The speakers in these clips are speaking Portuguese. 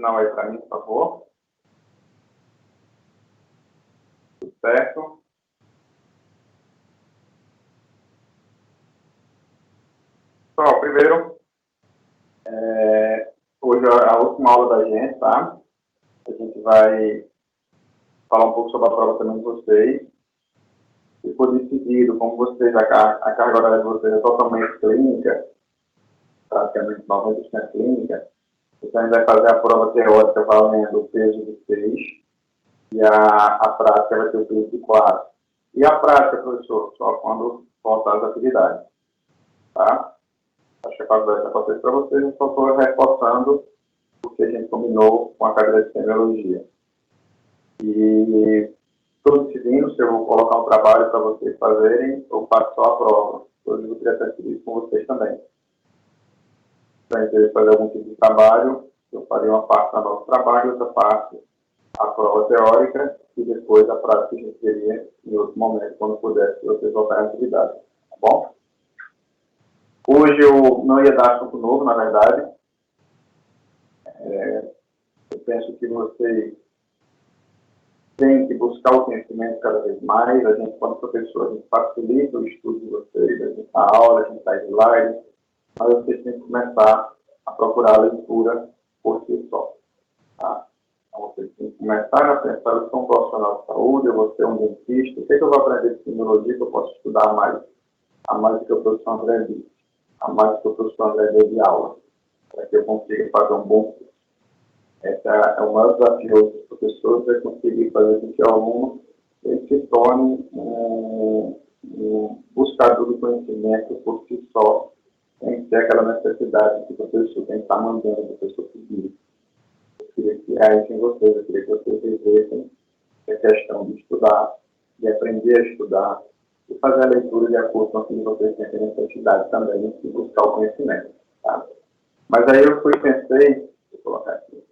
sinal aí para mim, por favor. Tudo certo? Pessoal, primeiro, hoje é a última aula da gente, tá? A gente vai falar um pouco sobre a prova também de vocês. Se for decidido, como vocês, a carga horária de vocês é totalmente clínica, praticamente 90% clínica, então a gente vai fazer a prova teórica valendo o peso de 6 e a prática vai ter o peso de 4. E a prática, professor, só quando voltar as atividades, tá? Acho que a conversa pode ser para vocês, eu só estou reforçando o que a gente combinou com a cadeira de semiologia. E estou decidindo se eu vou colocar um trabalho para vocês fazerem ou faço só a prova. Hoje eu queria ter isso com vocês também. Se a gente fazer algum tipo de trabalho, eu faria uma parte do nosso trabalho, outra parte a prova teórica e depois a prática que a gente teria em outro momento, quando pudesse vocês voltarem à atividade. Tá bom? Hoje eu não ia dar assunto novo, na verdade. Eu penso que vocês têm que buscar o conhecimento cada vez mais. A gente, quando professor, a gente facilita o estudo de vocês, a gente dá aula, a gente dá slide, mas vocês têm que começar a procurar a leitura por si só. Tá? Então, vocês têm que começar a pensar, eu sou um profissional de saúde, eu vou ser um dentista, o que eu vou aprender de semiologia que eu posso estudar mais? A mais do que o professor André disse, a mais do que o professor André deu de aula, para que eu consiga fazer um bom curso. Esse é o maior desafio dos professores, é conseguir fazer com que o aluno ele se torne um buscador do conhecimento por si só, sem ter aquela necessidade que o professor tem que estar mandando o professor seguir. Eu queria criar isso em vocês, eu queria que vocês vivessem a questão de estudar, de aprender a estudar, e fazer a leitura de acordo com aquilo que vocês têm necessidade também, de buscar o conhecimento. Tá? Mas aí eu pensei, vou colocar aqui,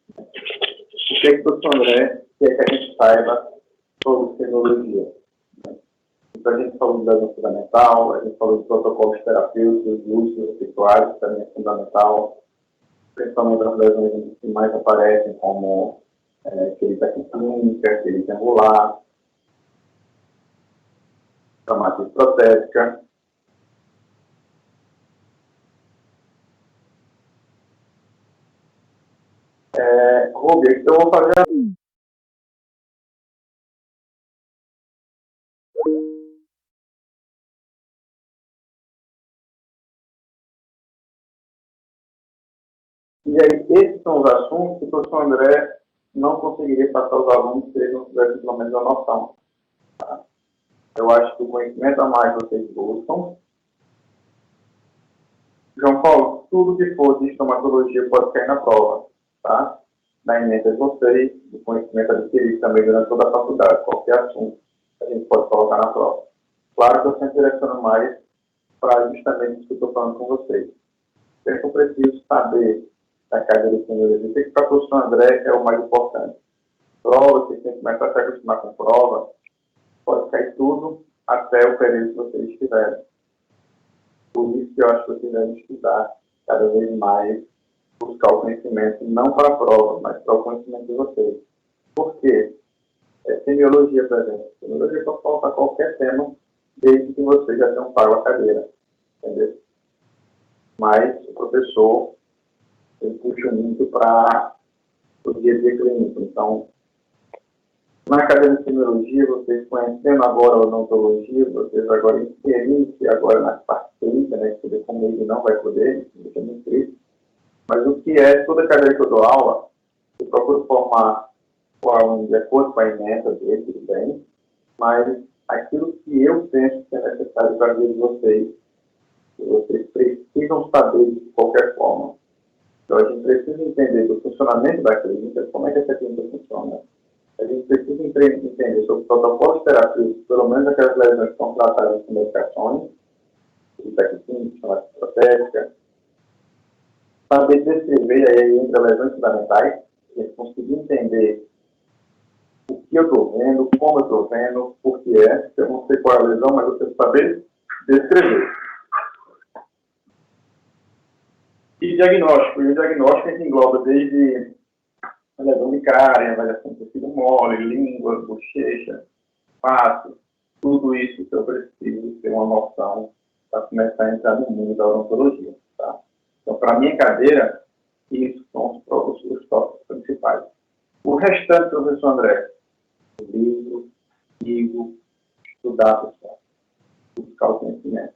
o que é que o professor André quer que a gente saiba sobre semiologia? Então, a gente falou de lesão fundamental, a gente falou de protocolos terapêuticos, de usos efetuais, que também é fundamental, principalmente as lesões que mais aparecem, como querida clínica, querida angular, traumatismo protética. Rubens, então eu vou fazer. E aí, esses são os assuntos que o professor André não conseguiria passar aos alunos se eles não tivessem pelo menos a noção. Tá? Eu acho que o conhecimento a mais vocês buscam. João Paulo, tudo que for de estomatologia pode cair na prova, tá? Na emenda de vocês, o conhecimento adquirido também durante toda a faculdade, qualquer assunto a gente pode colocar na prova. Claro que eu sempre direciono mais para justamente isso que eu estou falando com vocês. Eu preciso saber da cadeira de semiologia, o que para o professor André é o mais importante. Prova, vocês têm que começar a se acostumar com prova, pode cair tudo até o período que vocês estiverem. Por isso que eu acho que vocês devem estudar cada vez mais, buscar o conhecimento, não para a prova, mas para o conhecimento de vocês. Por quê? Semiologia, por exemplo. Semiologia pode faltar qualquer tema, desde que vocês já tenham pago a cadeira. Entendeu? Mas o professor ele puxa muito para o dia a dia clínico. Então, na cadeira de semiologia, vocês conhecendo agora a odontologia, vocês agora inserindo-se agora na parte clínica, né, que como ele não vai poder, isso é muito triste. Mas o que é, toda cadeira que eu dou aula, eu procuro formar o aluno de acordo com a emenda dele, tudo bem, mas aquilo que eu penso que é necessário para a vida de vocês, que vocês precisam saber de qualquer forma. Então, a gente precisa entender do funcionamento da clínica, como é que essa clínica funciona. A gente precisa entender sobre protocolos terapêuticos, pelo menos aquelas lesões que são tratadas com medicações, protética, saber descrever, aí entre lesões fundamentais, a gente conseguir entender o que eu estou vendo, como eu estou vendo, por que é, eu não sei qual é a lesão, mas eu preciso saber descrever. E diagnóstico. E o diagnóstico a gente engloba desde avaliação de cárie, avaliação de tecido mole, língua, bochecha, fato, tudo isso que eu preciso ter uma noção para começar a entrar no mundo da odontologia. Tá? Então, para a minha cadeira, isso são os tópicos principais. O restante, professor André, livro, estudar, pessoal, buscar o conhecimento.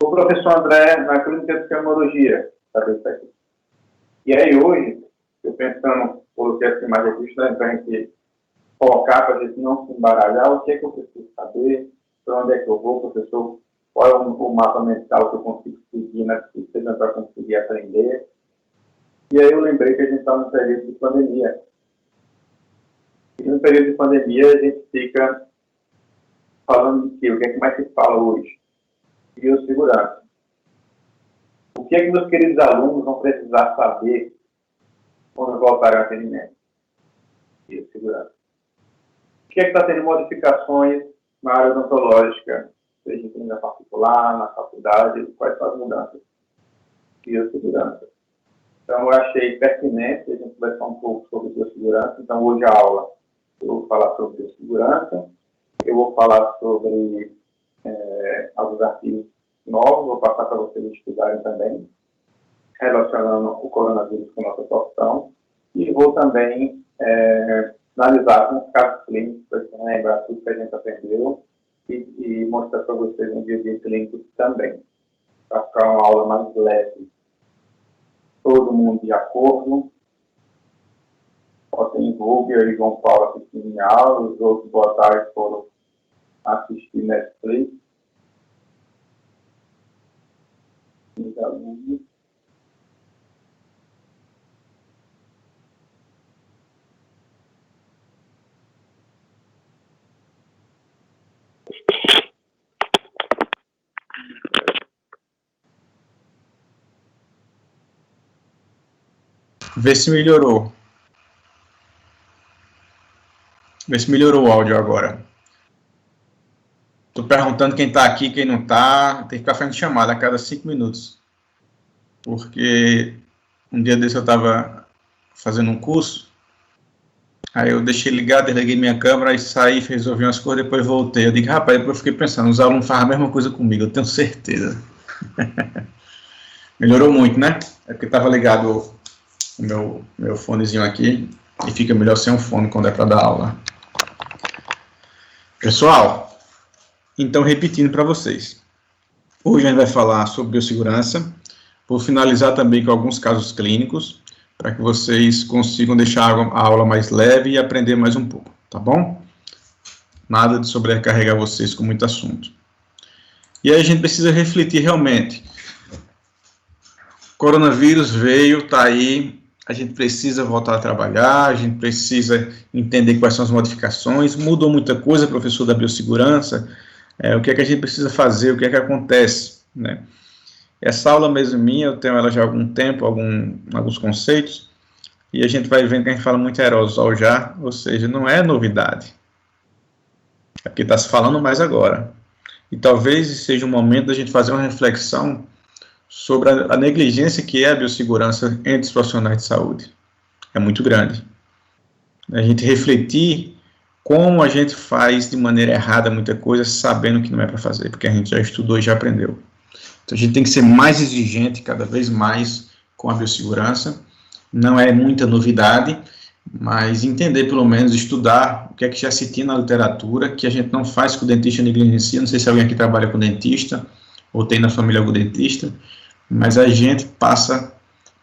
O professor André, na clínica de oftalmologia, sabe isso aqui. E aí, hoje, eu pensando, coloquei essa imagem aqui, para a gente colocar, para a gente não se embaralhar, o que é que eu preciso saber, para onde é que eu vou, professor, qual é o mapa mental que eu consigo seguir na pesquisa para conseguir aprender. E aí eu lembrei que a gente está no período de pandemia. E no período de pandemia a gente fica falando de quê? O que é que mais se fala hoje? Biossegurança. O que é que meus queridos alunos vão precisar saber quando voltarem ao atendimento? Biossegurança. O que é que está tendo modificações na área odontológica, seja em clínica particular, na faculdade, quais são as mudanças? Biossegurança. Então, eu achei pertinente a gente conversar um pouco sobre biossegurança. Então, hoje a aula eu vou falar sobre biossegurança, eu vou falar sobre alguns artigos novos, vou passar para vocês estudarem também, relacionando o coronavírus com a nossa profissão, e vou também analisar com os casos clínicos, para lembrar tudo que a gente aprendeu, e mostrar para vocês um dia a dia clínico também, para ficar uma aula mais leve. Todo mundo de acordo. Tem Google e João Paulo assistindo minha aula, os outros boa tarde foram assistir Netflix. Vê se melhorou. Vê se melhorou o áudio agora. Estou perguntando quem está aqui, quem não está. Tem que ficar fazendo chamada a cada 5 minutos. Porque um dia desse eu estava fazendo um curso. Aí eu deixei ligado, desliguei minha câmera, aí saí, resolvi umas coisas, depois voltei. Eu digo, rapaz, depois eu fiquei pensando, os alunos fazem a mesma coisa comigo, eu tenho certeza. Melhorou muito, né? É porque estava ligado o meu fonezinho aqui, e fica melhor sem um fone quando é para dar aula. Pessoal, então repetindo para vocês. Hoje a gente vai falar sobre biossegurança, vou finalizar também com alguns casos clínicos, para que vocês consigam deixar a aula mais leve e aprender mais um pouco, tá bom? Nada de sobrecarregar vocês com muito assunto. E aí a gente precisa refletir realmente. O coronavírus veio, está aí, a gente precisa voltar a trabalhar, a gente precisa entender quais são as modificações, mudou muita coisa, professor da biossegurança, o que é que a gente precisa fazer, o que é que acontece, né? Essa aula mesmo minha, eu tenho ela já há algum tempo, alguns conceitos, e a gente vai vendo que a gente fala muito aerosol já, ou seja, não é novidade. É porque está se falando mais agora. E talvez seja o momento da gente fazer uma reflexão sobre a negligência que é a biossegurança entre os profissionais de saúde. É muito grande. A gente refletir como a gente faz de maneira errada muita coisa, sabendo que não é para fazer, porque a gente já estudou e já aprendeu. Então, a gente tem que ser mais exigente, cada vez mais, com a biossegurança. Não é muita novidade, mas entender, pelo menos, estudar o que é que já se tinha na literatura, que a gente não faz que o dentista negligencia. Não sei se alguém aqui trabalha com dentista, ou tem na família algum dentista, mas a gente passa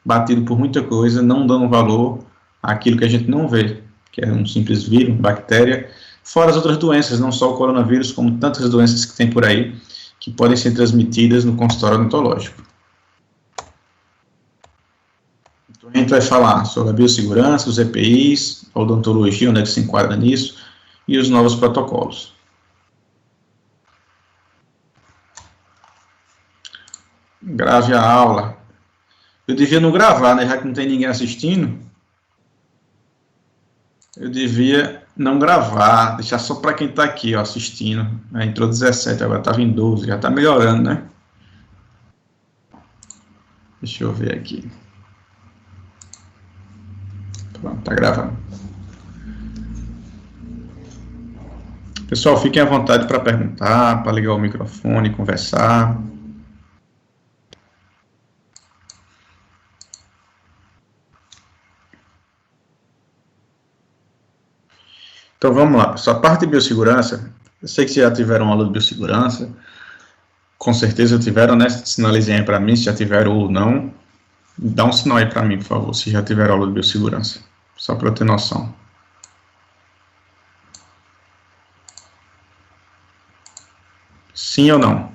batido por muita coisa, não dando valor àquilo que a gente não vê, que é um simples vírus, bactéria, fora as outras doenças, não só o coronavírus, como tantas doenças que tem por aí, que podem ser transmitidas no consultório odontológico. Então, a gente vai falar sobre a biossegurança, os EPIs, a odontologia, onde é que se enquadra nisso, e os novos protocolos. Grave a aula. Eu devia não gravar, né, já que não tem ninguém assistindo. Eu devia não gravar, deixar só para quem está aqui, ó, assistindo. Entrou 17, agora estava em 12, já está melhorando, né? Deixa eu ver aqui. Pronto, tá gravando. Pessoal, fiquem à vontade para perguntar, para ligar o microfone, conversar. Então vamos lá, pessoal. A parte de biossegurança, eu sei que vocês já tiveram aula de biossegurança, com certeza tiveram, né? Sinalizem aí para mim se já tiveram ou não. Dá um sinal aí para mim, por favor, se já tiveram aula de biossegurança, só para eu ter noção. Sim ou não?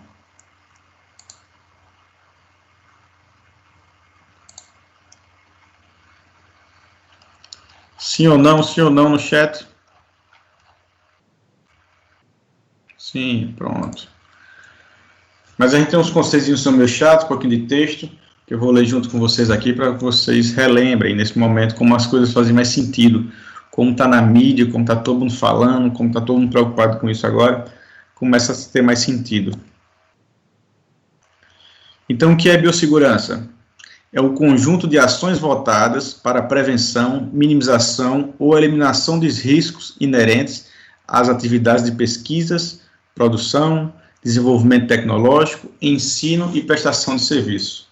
Sim ou não no chat? Sim, pronto. Mas a gente tem uns conceitos no meu chat, um pouquinho de texto, que eu vou ler junto com vocês aqui, para que vocês relembrem, nesse momento, como as coisas fazem mais sentido, como está na mídia, como está todo mundo falando, como está todo mundo preocupado com isso agora, começa a ter mais sentido. Então, o que é biossegurança? É um conjunto de ações voltadas para a prevenção, minimização ou eliminação dos riscos inerentes às atividades de pesquisas, produção, desenvolvimento tecnológico, ensino e prestação de serviço.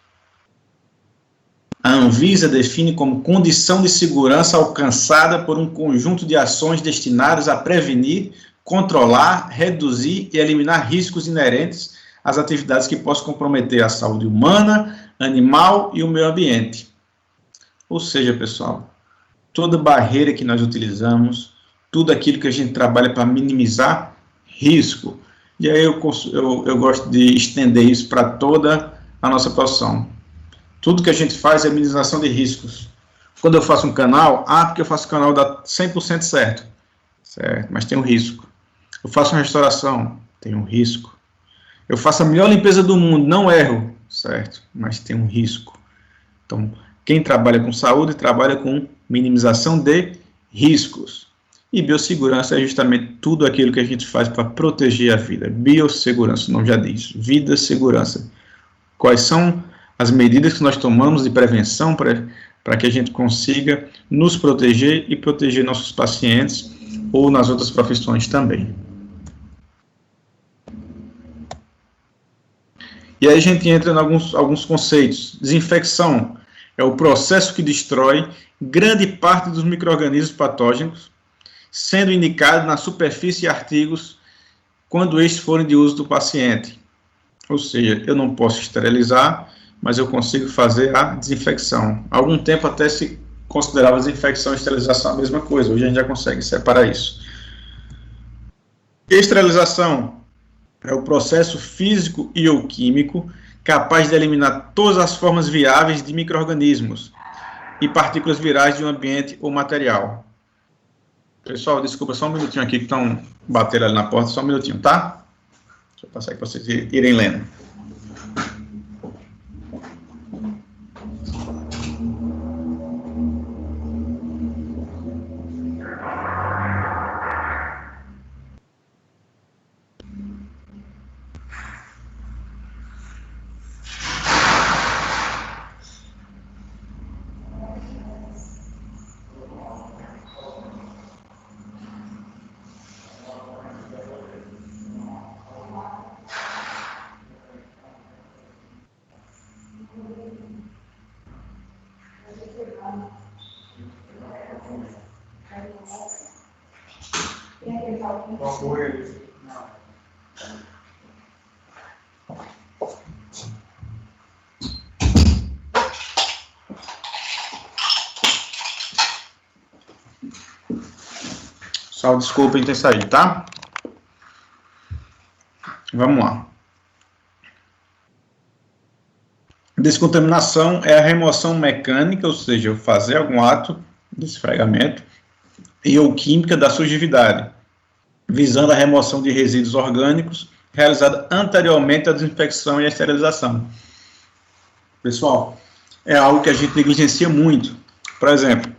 A Anvisa define como condição de segurança alcançada por um conjunto de ações destinadas a prevenir, controlar, reduzir e eliminar riscos inerentes às atividades que possam comprometer a saúde humana, animal e o meio ambiente. Ou seja, pessoal, toda barreira que nós utilizamos, tudo aquilo que a gente trabalha para minimizar risco. E aí eu gosto de estender isso para toda a nossa profissão. Tudo que a gente faz é minimização de riscos. Quando eu faço um canal, porque eu faço o canal dá 100% certo, mas tem um risco. Eu faço uma restauração, tem um risco. Eu faço a melhor limpeza do mundo, não erro, certo, mas tem um risco. Então, quem trabalha com saúde, trabalha com minimização de riscos. E biossegurança é justamente tudo aquilo que a gente faz para proteger a vida. Biossegurança, o nome já diz, vida, segurança. Quais são as medidas que nós tomamos de prevenção para que a gente consiga nos proteger e proteger nossos pacientes ou nas outras profissões também. E aí a gente entra em alguns conceitos. Desinfecção é o processo que destrói grande parte dos micro-organismos patógenos, sendo indicado na superfície e artigos quando estes forem de uso do paciente. Ou seja, eu não posso esterilizar, mas eu consigo fazer a desinfecção. Há algum tempo até se considerava desinfecção e esterilização a mesma coisa, hoje a gente já consegue separar isso. Esterilização é o processo físico e ou químico capaz de eliminar todas as formas viáveis de micro-organismos e partículas virais de um ambiente ou material. Pessoal, desculpa, só um minutinho aqui que estão batendo ali na porta, só um minutinho, tá? Deixa eu passar aqui para vocês irem lendo. Só desculpem ter saído, tá? Vamos lá. Descontaminação é a remoção mecânica, ou seja, eu fazer algum ato de esfregamento, e ou química da sujidade, visando a remoção de resíduos orgânicos, realizada anteriormente à desinfecção e à esterilização. Pessoal, é algo que a gente negligencia muito. Por exemplo,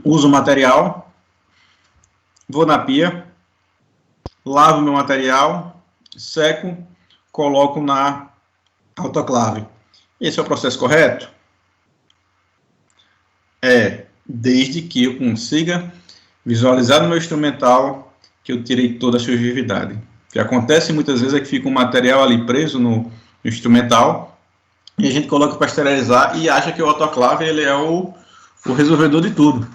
uso o material, vou na pia, lavo meu material, seco, coloco na autoclave. Esse é o processo correto? Desde que eu consiga visualizar no meu instrumental que eu tirei toda a sua vividade. O que acontece muitas vezes é que fica um material ali preso no instrumental e a gente coloca para esterilizar e acha que o autoclave ele é o resolvedor de tudo,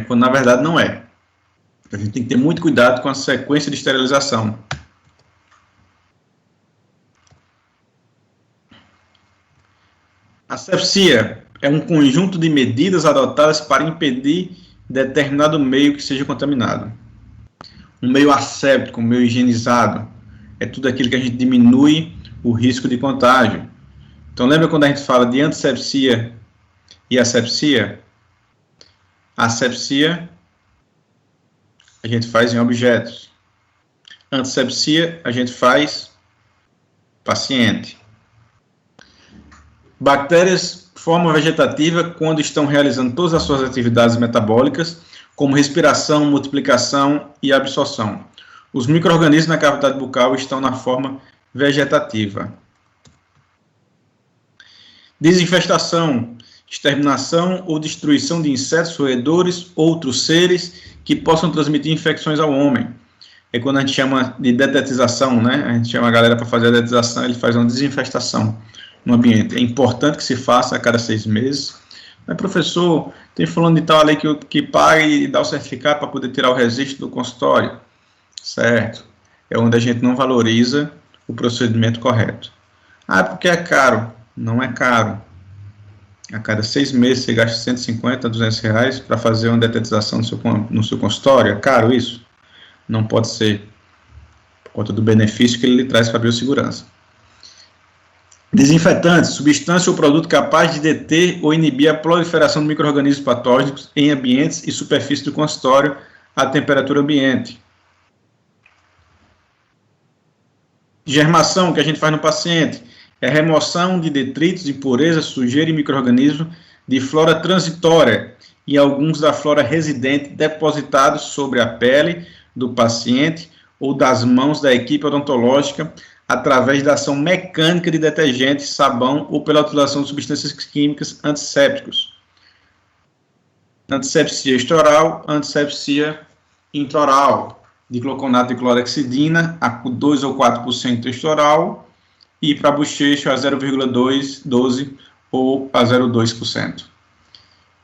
quando na verdade não é. A gente tem que ter muito cuidado com a sequência de esterilização. Asepsia é um conjunto de medidas adotadas para impedir determinado meio que seja contaminado. Um meio asséptico, um meio higienizado, é tudo aquilo que a gente diminui o risco de contágio. Então, lembra quando a gente fala de antisepsia e asepsia? A asepsia a gente faz em objetos. Antisepsia a gente faz paciente. Bactérias forma vegetativa quando estão realizando todas as suas atividades metabólicas, como respiração, multiplicação e absorção. Os micro-organismos na cavidade bucal estão na forma vegetativa. Desinfestação, exterminação ou destruição de insetos, roedores, outros seres que possam transmitir infecções ao homem. É quando a gente chama de detetização, né? A gente chama a galera para fazer a detetização, ele faz uma desinfestação no ambiente. É importante que se faça a cada 6 meses. Mas, professor, tem fulano de tal ali que paga e dá o certificado para poder tirar o registro do consultório. Certo. É onde a gente não valoriza o procedimento correto. Porque é caro. Não é caro. A cada 6 meses você gasta 150 a 200 reais para fazer uma detetização no seu consultório. É caro isso? Não pode ser, por conta do benefício que ele traz para a biossegurança. Desinfetantes, substância ou produto capaz de deter ou inibir a proliferação de micro-organismos patógenos em ambientes e superfícies do consultório à temperatura ambiente. Germação, que a gente faz no paciente, é a remoção de detritos, impurezas, sujeira e micro-organismos de flora transitória e alguns da flora residente depositados sobre a pele do paciente ou das mãos da equipe odontológica através da ação mecânica de detergente, sabão ou pela utilização de substâncias químicas antissépticos. Antisepsia extraoral, antisepsia intraoral, dicloconato de clorexidina a 2 ou 4% extraoral e para bochecho a 0,2, 12 ou a 0,2%.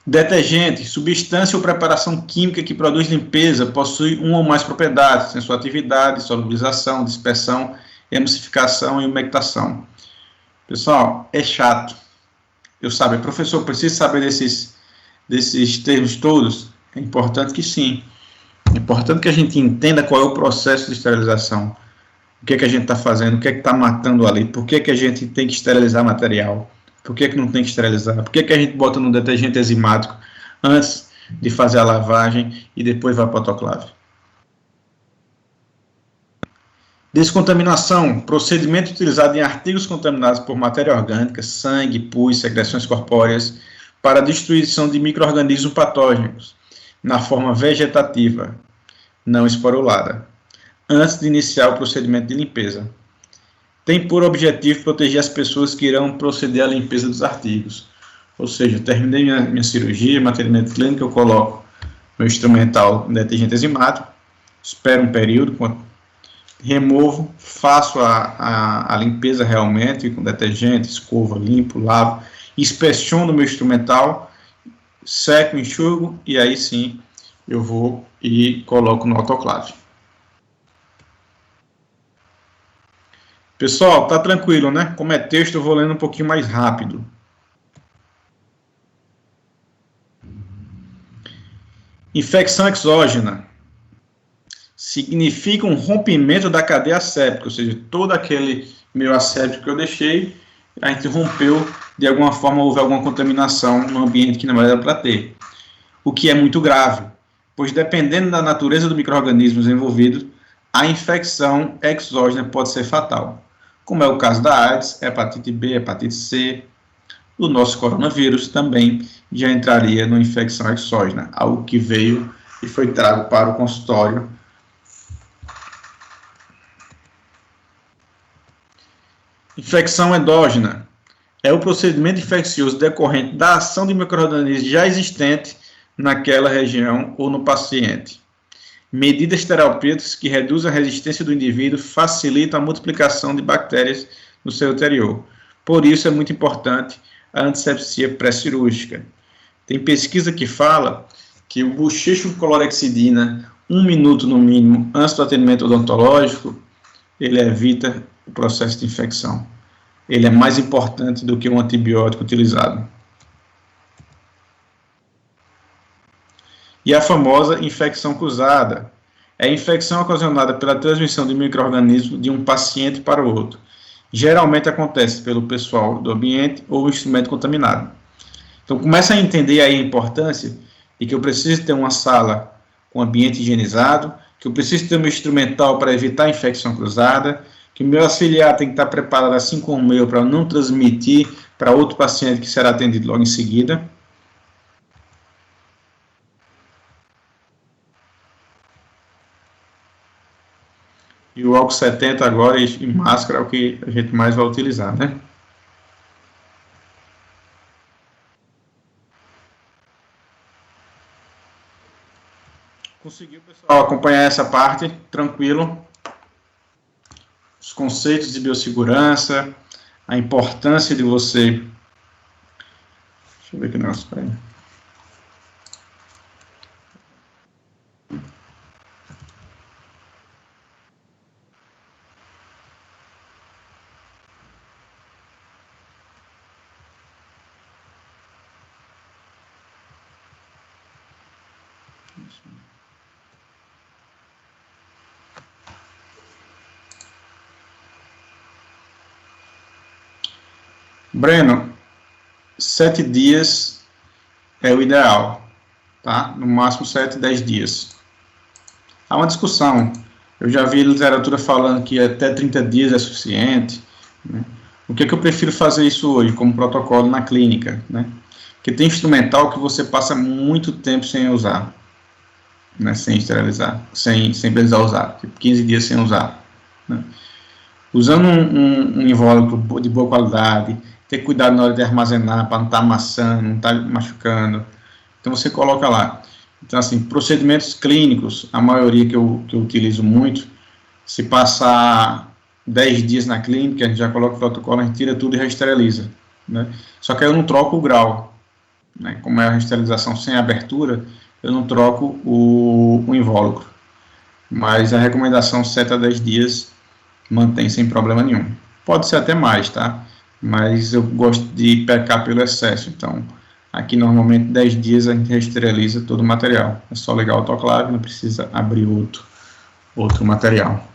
Detergente, substância ou preparação química que produz limpeza, possui uma ou mais propriedades, sensuatividade, solubilização, dispersão, emulsificação e umectação. Pessoal, é chato. Eu sei, professor, preciso saber desses termos todos? É importante que sim. É importante que a gente entenda qual é o processo de esterilização. O que é que a gente está fazendo, o que é que está matando ali, por que é que a gente tem que esterilizar material, por que é que não tem que esterilizar, por que é que a gente bota no detergente enzimático antes de fazer a lavagem e depois vai para o autoclave. Descontaminação, procedimento utilizado em artigos contaminados por matéria orgânica, sangue, pus, secreções corpóreas, para a destruição de micro-organismos patógenos, na forma vegetativa, não esporulada, antes de iniciar o procedimento de limpeza. Tem por objetivo proteger as pessoas que irão proceder à limpeza dos artigos. Ou seja, terminei minha cirurgia, material clínico, eu coloco meu instrumental no detergente enzimático, espero um período, removo, faço a limpeza realmente com detergente, escova, limpo, lavo, inspeciono o meu instrumental, seco, enxugo e aí sim eu vou e coloco no autoclave. Pessoal, tá tranquilo, né? Como é texto, eu vou lendo um pouquinho mais rápido. Infecção exógena significa um rompimento da cadeia asséptica, ou seja, todo aquele meio asséptico que eu deixei, a gente rompeu, de alguma forma houve alguma contaminação no ambiente que não era para ter. O que é muito grave, pois dependendo da natureza do micro-organismo envolvido, a infecção exógena pode ser fatal, como é o caso da AIDS, hepatite B, hepatite C. O nosso coronavírus também já entraria numa infecção exógena, algo que veio e foi trago para o consultório. Infecção endógena é o procedimento infeccioso decorrente da ação de micro-organismos já existente naquela região ou no paciente. Medidas terapêuticas que reduzem a resistência do indivíduo facilitam a multiplicação de bactérias no seu interior. Por isso é muito importante a antisepsia pré-cirúrgica. Tem pesquisa que fala que o bochecho com clorexidina, 1 minuto no mínimo antes do atendimento odontológico, ele evita o processo de infecção. Ele é mais importante do que um antibiótico utilizado. E a famosa infecção cruzada é a infecção ocasionada pela transmissão de micro-organismo de um paciente para o outro. Geralmente acontece pelo pessoal do ambiente ou o instrumento contaminado. Então, começa a entender aí a importância de que eu preciso ter uma sala com ambiente higienizado, que eu preciso ter um instrumental para evitar a infecção cruzada, que o meu auxiliar tem que estar preparado assim como o meu para não transmitir para outro paciente que será atendido logo em seguida. E o álcool 70 agora e máscara é o que a gente mais vai utilizar, né? Conseguiu, pessoal, acompanhar essa parte? Tranquilo? Os conceitos de biossegurança, a importância de você... Deixa eu ver aqui o negócio, peraí. Breno, 7 dias é o ideal, tá? No máximo 7, 10 dias. Há uma discussão. Eu já vi literatura falando que até 30 dias é suficiente, né? O que é que eu prefiro fazer isso hoje, como protocolo na clínica, né? Porque tem instrumental que você passa muito tempo sem usar, né? Sem esterilizar, sem precisar usar, tipo 15 dias sem usar, né? Usando um invólucro de boa qualidade, ter cuidado na hora de armazenar para não estar amassando, não estar machucando. Então você coloca lá. Então, assim, procedimentos clínicos, a maioria que eu utilizo muito, se passar 10 dias na clínica, a gente já coloca o protocolo, a gente tira tudo e reesteriliza, né? Só que aí eu não troco o grau, né? Como é a reesterilização sem abertura, eu não troco o invólucro. Mas a recomendação 7 a 10 dias mantém sem problema nenhum. Pode ser até mais, tá? Mas eu gosto de pecar pelo excesso, então aqui normalmente 10 dias a gente reesteriliza todo o material. É só ligar o autoclave, não precisa abrir outro material.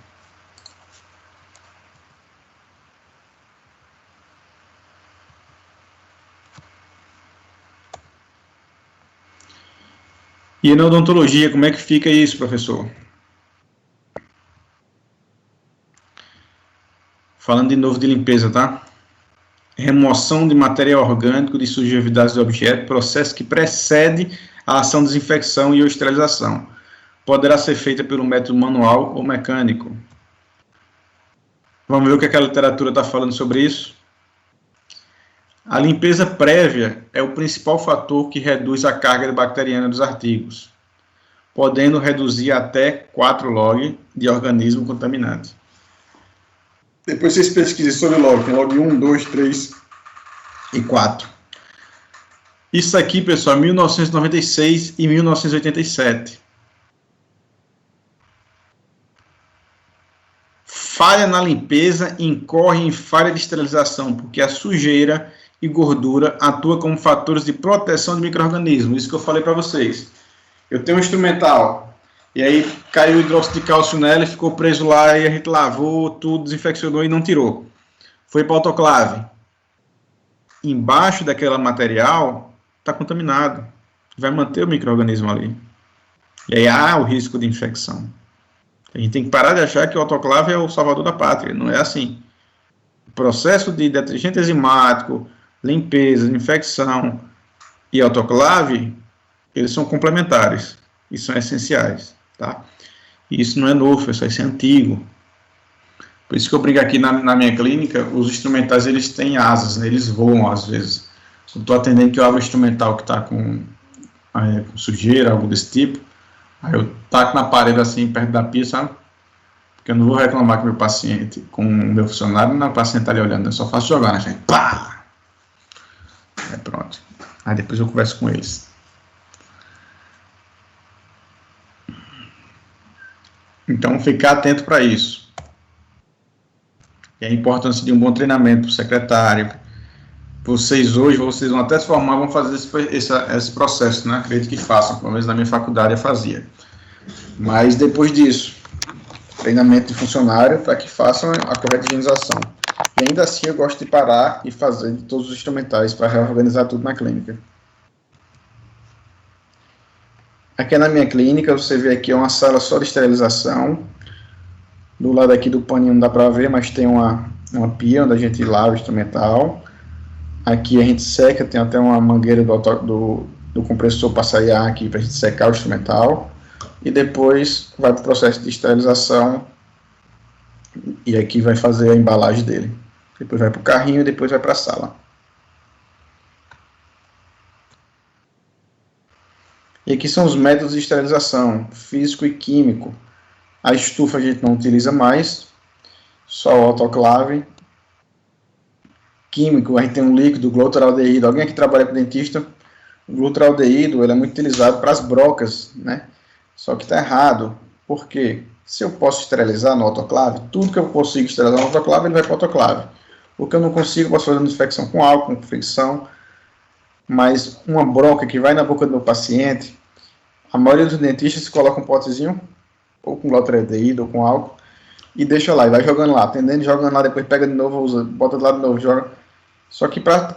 E na odontologia, como é que fica isso, professor? Falando de novo de limpeza, tá? Remoção de material orgânico de sujidades do objeto, processo que precede a ação de desinfecção e ou esterilização. Poderá ser feita pelo método manual ou mecânico. Vamos ver o que a literatura está falando sobre isso? A limpeza prévia é o principal fator que reduz a carga bacteriana dos artigos, podendo reduzir até 4 log de organismo contaminante. Depois vocês pesquisem sobre log, tem log 1, 2, 3 e 4. Isso aqui, pessoal, 1996 e 1987. Falha na limpeza incorre em falha de esterilização, porque a sujeira e gordura atuam como fatores de proteção de micro-organismos. Isso que eu falei para vocês. Eu tenho um instrumental, e aí caiu o hidróxido de cálcio nela e ficou preso lá, e a gente lavou tudo, desinfeccionou e não tirou. Foi para o autoclave. Embaixo daquele material está contaminado. Vai manter o micro-organismo ali. E aí há o risco de infecção. A gente tem que parar de achar que o autoclave é o salvador da pátria. Não é assim. O processo de detergente enzimático, limpeza, infecção e autoclave, eles são complementares e são essenciais, tá? E isso não é novo, isso é antigo. Por isso que eu brinco aqui na minha clínica, os instrumentais, eles têm asas, né? Eles voam às vezes. Eu estou atendendo que eu abro o instrumental que está com sujeira, algo desse tipo, aí eu taco na parede assim, perto da pia, sabe? Porque eu não vou reclamar com o meu paciente, com o meu funcionário, não, o paciente está ali olhando, eu só faço jogar, né, gente? Pá! Aí pronto. Aí depois eu converso com eles. Então, ficar atento para isso. E a importância de um bom treinamento para o secretário. Vocês hoje, vocês vão até se formar, vão fazer esse processo, né? Acredito que façam, pelo menos na minha faculdade eu fazia. Mas depois disso, treinamento de funcionário para que façam a correta higienização. E ainda assim eu gosto de parar e fazer todos os instrumentais para reorganizar tudo na clínica. Aqui na minha clínica, você vê aqui uma sala só de esterilização. Do lado aqui do paninho não dá para ver, mas tem uma pia onde a gente lava o instrumental. Aqui a gente seca, tem até uma mangueira do compressor para sair ar aqui para a gente secar o instrumental. E depois vai para o processo de esterilização. E aqui vai fazer a embalagem dele. Depois vai para o carrinho e depois vai para a sala. E aqui são os métodos de esterilização, físico e químico. A estufa a gente não utiliza mais, só o autoclave. Químico, a gente tem um líquido, glutaraldeído. Alguém aqui trabalha com dentista? O glutaraldeído, ele é muito utilizado para as brocas, né? Só que está errado. Por quê? Se eu posso esterilizar no autoclave, tudo que eu consigo esterilizar no autoclave, ele vai para o autoclave. O que eu não consigo, eu posso fazer uma desinfecção com álcool, com fricção. Mas uma broca que vai na boca do meu paciente, a maioria dos dentistas coloca um potezinho, ou com glutaraldeído, ou com álcool, e deixa lá, e vai jogando lá, atendendo, jogando lá, depois pega de novo, usa, bota do lado de novo, joga. Só que para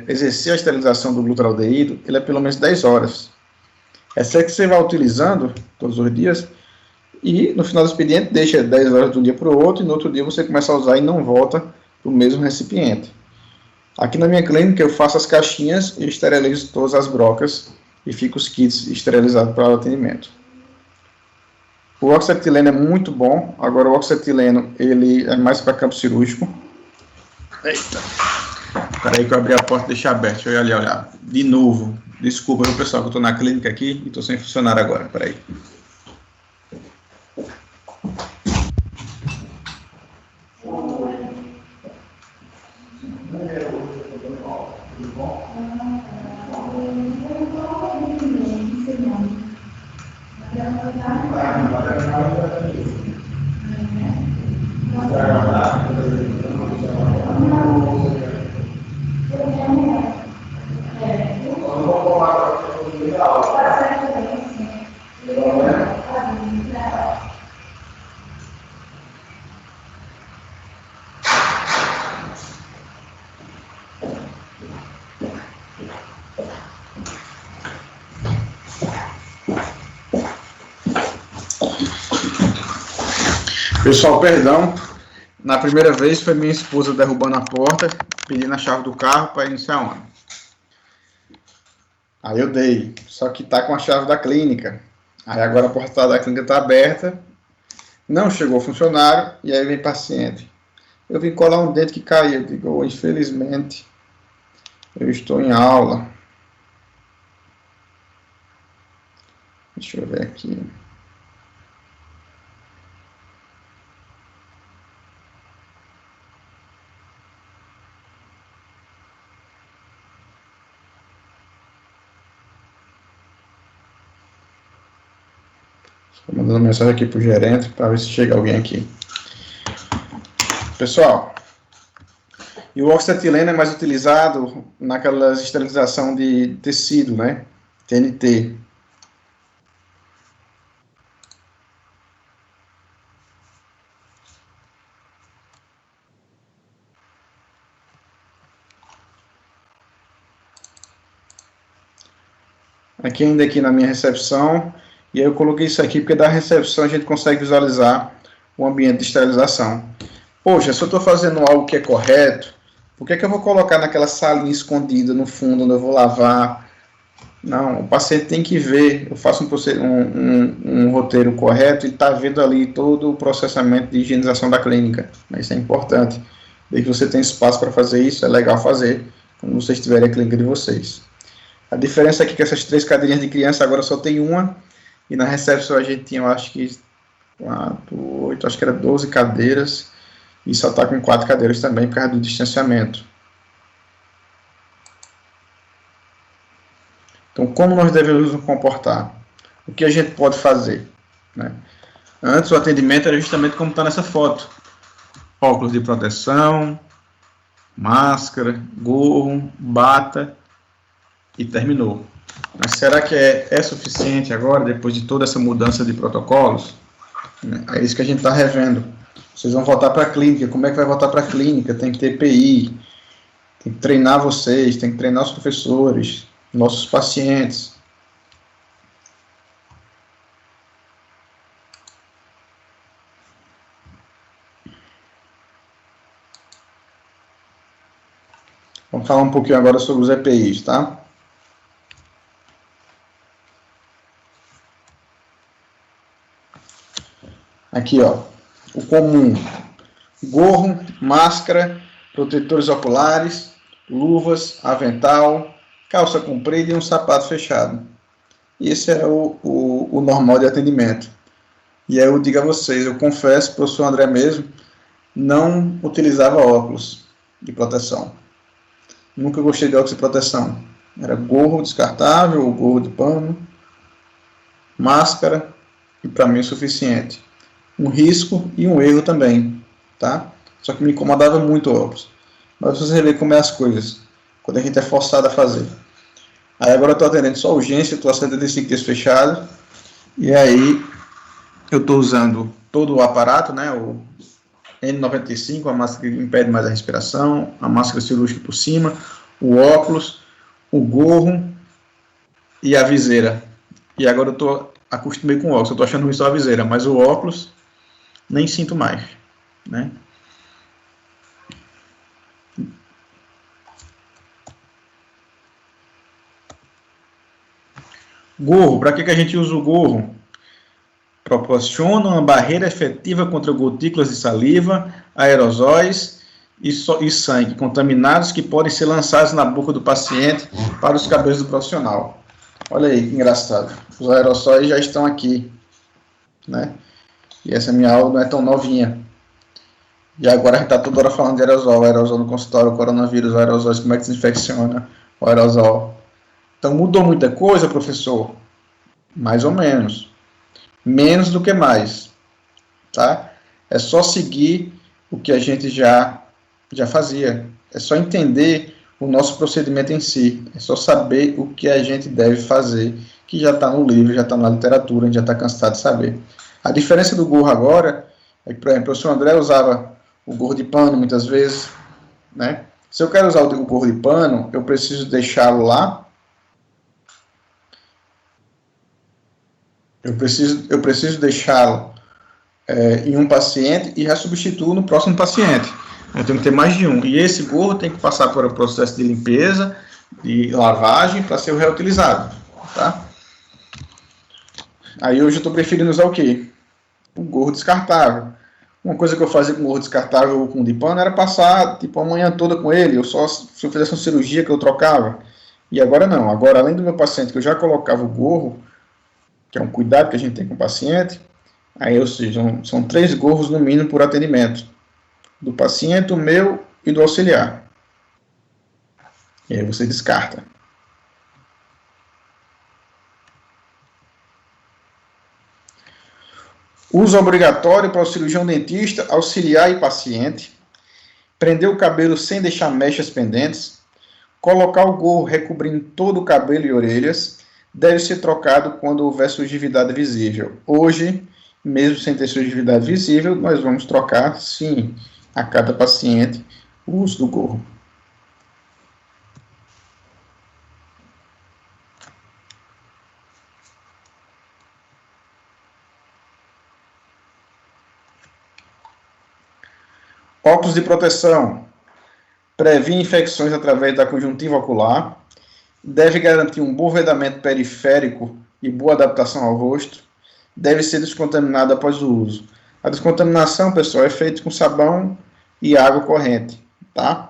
exercer a esterilização do glutaraldeído, ele é pelo menos 10 horas. Essa que você vai utilizando todos os dias, e no final do expediente deixa 10 horas de um dia para o outro, e no outro dia você começa a usar e não volta para o mesmo recipiente. Aqui na minha clínica eu faço as caixinhas e esterilizo todas as brocas e fica os kits esterilizados para o atendimento. O oxetileno é muito bom, agora o oxetileno ele é mais para campo cirúrgico. Eita! Espera aí que eu abri a porta e deixei aberta, deixa eu ir ali olhar. De novo, desculpa viu, pessoal que eu estou na clínica aqui e estou sem funcionário agora, espera aí. Pessoal, perdão, na primeira vez foi minha esposa derrubando a porta, pedindo a chave do carro para iniciar a onda. Aí eu dei, só que tá com a chave da clínica. Aí agora a porta da clínica está aberta, não chegou o funcionário, e aí vem paciente. Eu vim colar um dente que caiu, eu digo, oh, infelizmente, eu estou em aula. Deixa eu ver aqui. Estou mandando mensagem aqui para o gerente para ver se chega alguém aqui. Pessoal, e o oxetileno é mais utilizado naquela esterilização de tecido, né? TNT. Aqui ainda aqui na minha recepção, e aí eu coloquei isso aqui porque da recepção a gente consegue visualizar o ambiente de esterilização. Poxa, se eu estou fazendo algo que é correto, por que eu vou colocar naquela salinha escondida no fundo onde eu vou lavar Não, o paciente tem que ver, eu faço um roteiro correto e está vendo ali todo o processamento de higienização da clínica. Isso é importante. Desde que você tem espaço para fazer isso, é legal fazer quando vocês tiverem a clínica de vocês. A diferença aqui é que essas 3 cadeirinhas de criança agora só tem uma, e na recepção a gente tinha, eu acho que 4, 8, acho que era 12 cadeiras, e só está com 4 cadeiras também por causa do distanciamento. Então, como nós devemos nos comportar? O que a gente pode fazer? Né? Antes, o atendimento era justamente como está nessa foto. Óculos de proteção, máscara, gorro, bata, e terminou. Mas será que é suficiente agora, depois de toda essa mudança de protocolos? É isso que a gente está revendo. Vocês vão voltar para a clínica. Como é que vai voltar para a clínica? Tem que ter EPI, tem que treinar vocês, tem que treinar os professores, nossos pacientes. Vamos falar um pouquinho agora sobre os EPIs, tá? Aqui, ó, o comum: gorro, máscara, protetores oculares, luvas, avental, calça comprida e um sapato fechado. Esse é o normal de atendimento. E aí eu digo a vocês, eu confesso, o professor André mesmo não utilizava óculos de proteção. Nunca gostei de óculos de proteção. Era gorro descartável, ou gorro de pano, máscara, e para mim é o suficiente. Um risco e um erro também, tá? Só que me incomodava muito o óculos. Mas você vê como é as coisas, quando a gente é forçado a fazer. Aí agora eu estou atendendo só urgência, estou a 75 dias fechado, e aí eu estou usando todo o aparato, né, o N95, a máscara que impede mais a respiração, a máscara cirúrgica por cima, o óculos, o gorro e a viseira. E agora eu estou acostumei com o óculos, eu estou achando ruim só a viseira, mas o óculos nem sinto mais, né? Gorro, para que a gente usa o gorro? Proporciona uma barreira efetiva contra gotículas de saliva, aerosóis e sangue contaminados que podem ser lançados na boca do paciente para os cabelos do profissional. Olha aí que engraçado. Os aerossóis já estão aqui, né? E essa minha aula não é tão novinha. E agora a gente está toda hora falando de aerosol no consultório, o coronavírus, o aerosóis, como é que se infecciona o aerosol. Então mudou muita coisa, professor? Mais ou menos. Menos do que mais, tá? É só seguir o que a gente já fazia. É só entender o nosso procedimento em si. É só saber o que a gente deve fazer, que já está no livro, já está na literatura, a gente já está cansado de saber. A diferença do gorro agora é que, por exemplo, o professor André usava o gorro de pano muitas vezes, né? Se eu quero usar o gorro de pano, eu preciso deixá-lo lá. Eu preciso deixá-lo em um paciente e já substituo no próximo paciente. Eu tenho que ter mais de um. E esse gorro tem que passar por um processo de limpeza, de lavagem, para ser reutilizado, tá? Aí hoje eu estou preferindo usar o quê? O gorro descartável. Uma coisa que eu fazia com o gorro descartável ou com o de pano era passar tipo a manhã toda com ele. Se eu fizesse uma cirurgia que eu trocava. E agora não. Agora, além do meu paciente que eu já colocava o gorro, que é um cuidado que a gente tem com o paciente, aí, ou seja, são 3 gorros no mínimo por atendimento. Do paciente, o meu e do auxiliar. E aí você descarta. Uso obrigatório para o cirurgião dentista, auxiliar e paciente. Prender o cabelo sem deixar mechas pendentes. Colocar o gorro recobrindo todo o cabelo e orelhas. Deve ser trocado quando houver sujidade visível. Hoje, mesmo sem ter sujidade visível, nós vamos trocar, sim, a cada paciente o uso do gorro. Óculos de proteção. Previne infecções através da conjuntiva ocular. deve garantir um bom vedamento periférico e boa adaptação ao rosto, deve ser descontaminado após o uso. A descontaminação, pessoal, é feita com sabão e água corrente, tá?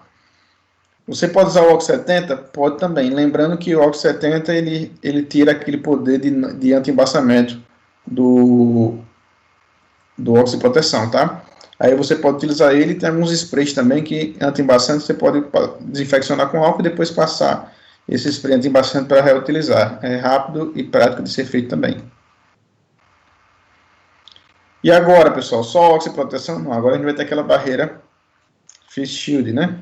Você pode usar o OX 70? Pode também. Lembrando que o OX 70 ele tira aquele poder de anti-embaçamento do oxiproteção, tá? Aí você pode utilizar ele, tem alguns sprays também que anti-embaçante, você pode desinfeccionar com álcool e depois passar esse spray anti-embaçante para reutilizar. É rápido e prático de ser feito também. E agora, pessoal, só oxiproteção? Não, agora a gente vai ter aquela barreira face shield, né?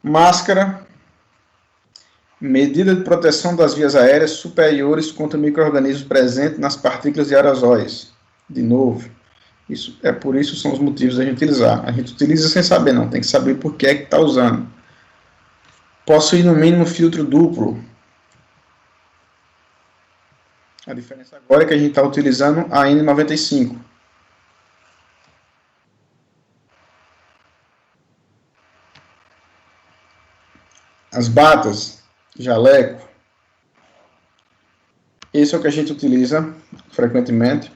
Máscara, medida de proteção das vias aéreas superiores contra micro-organismos presentes nas partículas de aerosóis. De novo, por isso são os motivos da gente utilizar. A gente utiliza sem saber, não, tem que saber por que está usando. Possui no mínimo filtro duplo. A diferença agora é que a gente está utilizando a N95. As batas, jaleco, esse é o que a gente utiliza frequentemente.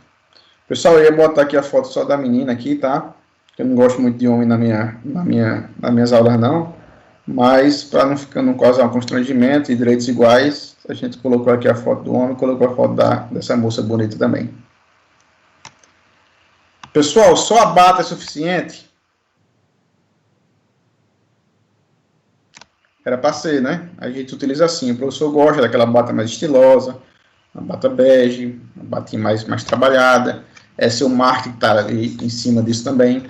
Pessoal, eu ia botar aqui a foto só da menina aqui, tá? Eu não gosto muito de homem nas minhas aulas, não. Mas, para não causar um constrangimento e direitos iguais, a gente colocou aqui a foto do homem e colocou a foto dessa moça bonita também. Pessoal, só a bata é suficiente? Era para ser, né? A gente utiliza assim. O professor gosta daquela bata mais estilosa, uma bata bege, uma batinha mais trabalhada. Esse é o marketing que está ali em cima disso também.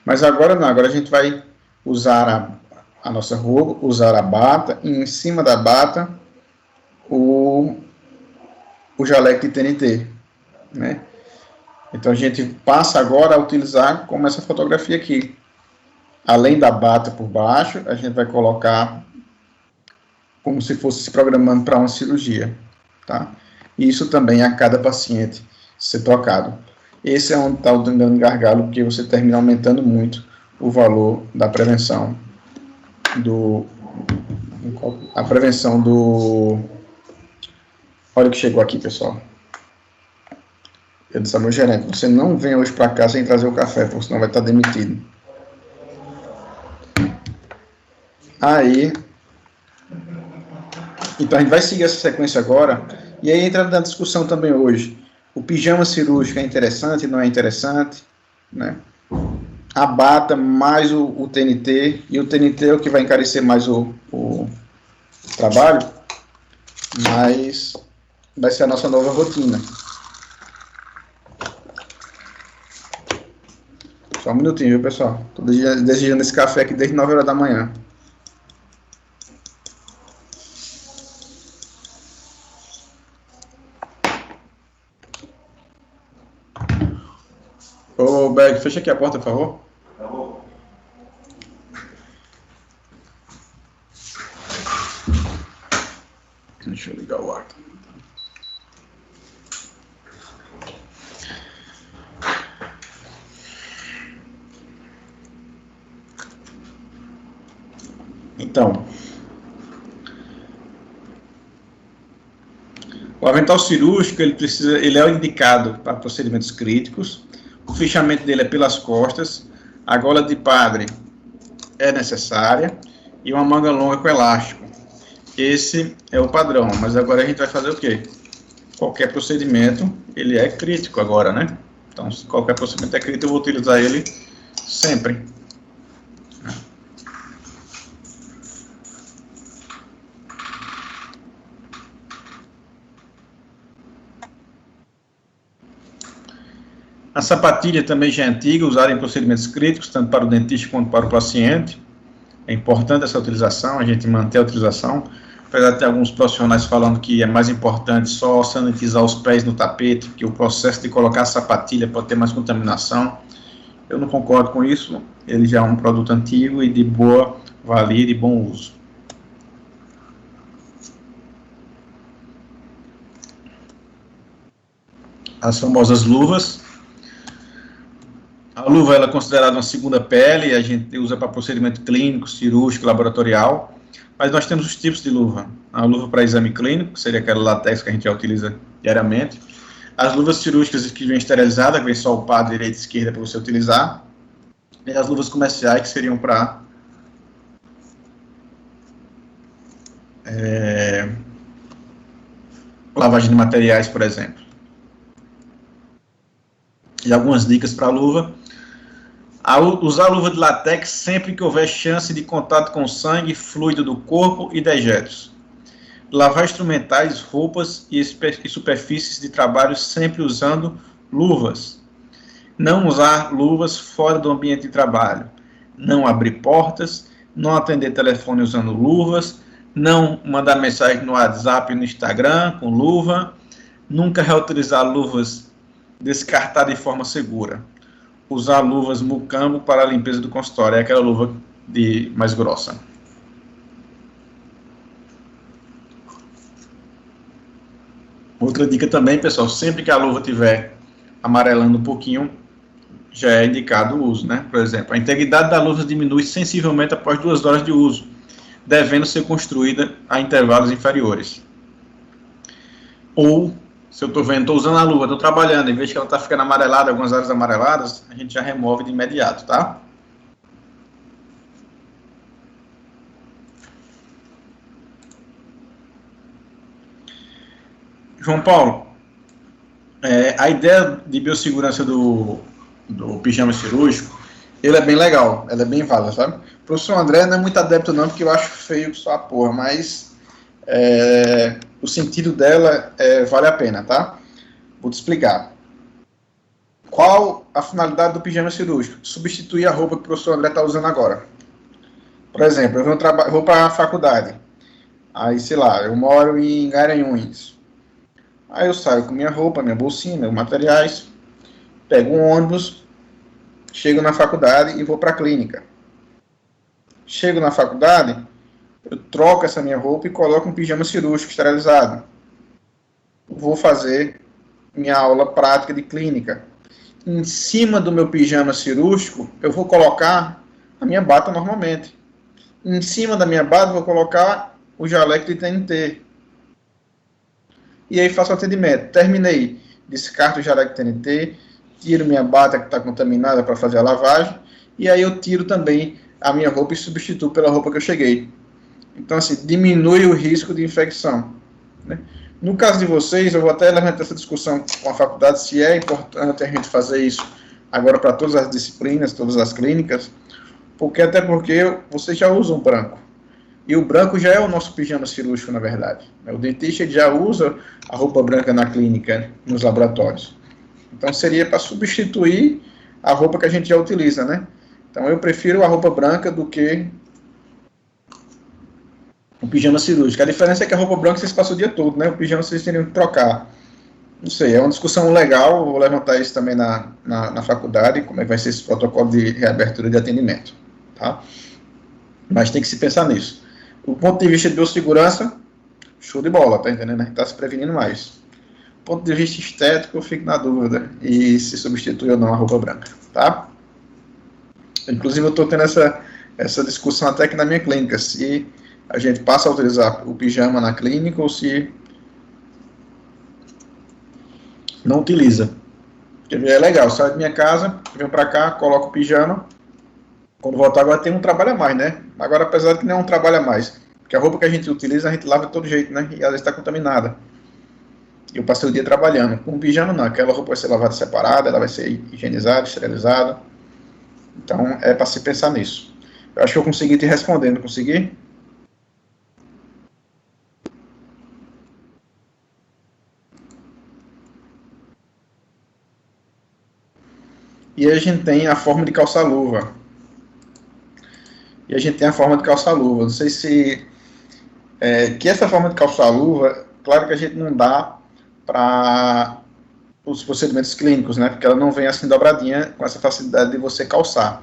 Mas agora não, agora a gente vai usar a nossa roupa, usar a bata, e em cima da bata o jaleco de TNT, né? Então a gente passa agora a utilizar como essa fotografia aqui. Além da bata por baixo, a gente vai colocar como se fosse se programando para uma cirurgia, tá? E isso também a cada paciente ser trocado. Esse é onde está o dano gargalo, porque você termina aumentando muito o valor da prevenção Olha o que chegou aqui, pessoal. Eu disse ao meu gerente, você não vem hoje para cá sem trazer o café, porque senão vai estar demitido. Aí, então a gente vai seguir essa sequência agora, e aí entra na discussão também hoje. O pijama cirúrgico é interessante, não é interessante, né? A bata mais o TNT, e o TNT é o que vai encarecer mais o trabalho, mas vai ser a nossa nova rotina. Só um minutinho, viu, pessoal? Estou desejando esse café aqui desde 9 horas da manhã. Ô, Berg, fecha aqui a porta, por favor. Tá bom. Deixa eu ligar o ar. Então, o avental cirúrgico ele é indicado para procedimentos críticos. O fichamento dele é pelas costas. A gola de padre é necessária e uma manga longa com elástico. Esse é o padrão, mas agora a gente vai fazer o quê? Qualquer procedimento, ele é crítico agora, né? Então, se qualquer procedimento é crítico, eu vou utilizar ele sempre. A sapatilha também já é antiga, usada em procedimentos críticos, tanto para o dentista quanto para o paciente. É importante essa utilização, a gente manter a utilização. Apesar de ter alguns profissionais falando que é mais importante só sanitizar os pés no tapete, que o processo de colocar a sapatilha pode ter mais contaminação. Eu não concordo com isso, ele já é um produto antigo e de boa valia e de bom uso. As famosas luvas. A luva ela é considerada uma segunda pele, a gente usa para procedimento clínico, cirúrgico, laboratorial, mas nós temos os tipos de luva. A luva para exame clínico, que seria aquela látex que a gente já utiliza diariamente. As luvas cirúrgicas que vêm esterilizadas, que vem só o par direita e esquerda para você utilizar. E as luvas comerciais, que seriam para lavagem de materiais, por exemplo. E algumas dicas para a luva. Usar a luva de látex sempre que houver chance de contato com sangue, fluido do corpo e dejetos. Lavar instrumentais, roupas e superfícies de trabalho sempre usando luvas. Não usar luvas fora do ambiente de trabalho. Não abrir portas, não atender telefone usando luvas, não mandar mensagem no WhatsApp e no Instagram com luva, nunca reutilizar luvas descartadas de forma segura. Usar luvas mucambo para a limpeza do consultório, é aquela luva mais grossa. Outra dica também, pessoal, sempre que a luva estiver amarelando um pouquinho, já é indicado o uso, né? Por exemplo, a integridade da luva diminui sensivelmente após 2 horas de uso, devendo ser construída a intervalos inferiores. Ou, se eu estou usando a luva, estou trabalhando, em vez que ela está ficando amarelada, algumas áreas amareladas, a gente já remove de imediato, tá? João Paulo, a ideia de biossegurança do pijama cirúrgico, ele é bem legal, ela é bem válida, sabe? O professor André não é muito adepto não, porque eu acho feio que só a porra, mas o sentido dela vale a pena, tá? Vou te explicar. Qual a finalidade do pijama cirúrgico? Substituir a roupa que o professor André está usando agora. Por exemplo, eu vou para a faculdade, aí, sei lá, eu moro em Garanhuns. Aí eu saio com minha roupa, minha bolsinha, meus materiais, pego um ônibus, chego na faculdade e vou para a clínica. Chego na faculdade, eu troco essa minha roupa e coloco um pijama cirúrgico esterilizado. Vou fazer minha aula prática de clínica. Em cima do meu pijama cirúrgico, eu vou colocar a minha bata normalmente. Em cima da minha bata, eu vou colocar o jaleco de TNT. E aí faço o atendimento. Terminei, descarto o jaleco de TNT, tiro minha bata que está contaminada para fazer a lavagem, e aí eu tiro também a minha roupa e substituo pela roupa que eu cheguei. Então, assim, diminui o risco de infecção, né? No caso de vocês, eu vou até levantar essa discussão com a faculdade, se é importante a gente fazer isso agora para todas as disciplinas, todas as clínicas, até porque vocês já usam branco. E o branco já é o nosso pijama cirúrgico, na verdade. O dentista já usa a roupa branca na clínica, nos laboratórios. Então, seria para substituir a roupa que a gente já utiliza, né? Então, eu prefiro a roupa branca do que o pijama cirúrgico. A diferença é que a roupa branca vocês passam o dia todo, né? O pijama vocês teriam que trocar. Não sei, é uma discussão legal, vou levantar isso também na faculdade, como é que vai ser esse protocolo de reabertura de atendimento, tá? Mas tem que se pensar nisso. Do ponto de vista de biossegurança, show de bola, tá entendendo? A gente está se prevenindo mais. Do ponto de vista estético, eu fico na dúvida e se substitui ou não a roupa branca, tá? Inclusive, eu estou tendo essa discussão até aqui na minha clínica, se a gente passa a utilizar o pijama na clínica ou se não utiliza. Porque é legal, saio da minha casa, venho para cá, coloco o pijama. Quando voltar agora tem um trabalho a mais, né? Agora, apesar de que não é um trabalho a mais, porque a roupa que a gente utiliza, a gente lava de todo jeito, né? E às vezes está contaminada. E eu passei o dia trabalhando. Com o pijama não, aquela roupa vai ser lavada separada, ela vai ser higienizada, esterilizada. Então, é para se pensar nisso. Eu acho que eu consegui te responder, não consegui? E aí a gente tem a forma de calçar luva. Não sei se... que essa forma de calçar luva, claro que a gente não dá para os procedimentos clínicos, né? Porque ela não vem assim dobradinha com essa facilidade de você calçar.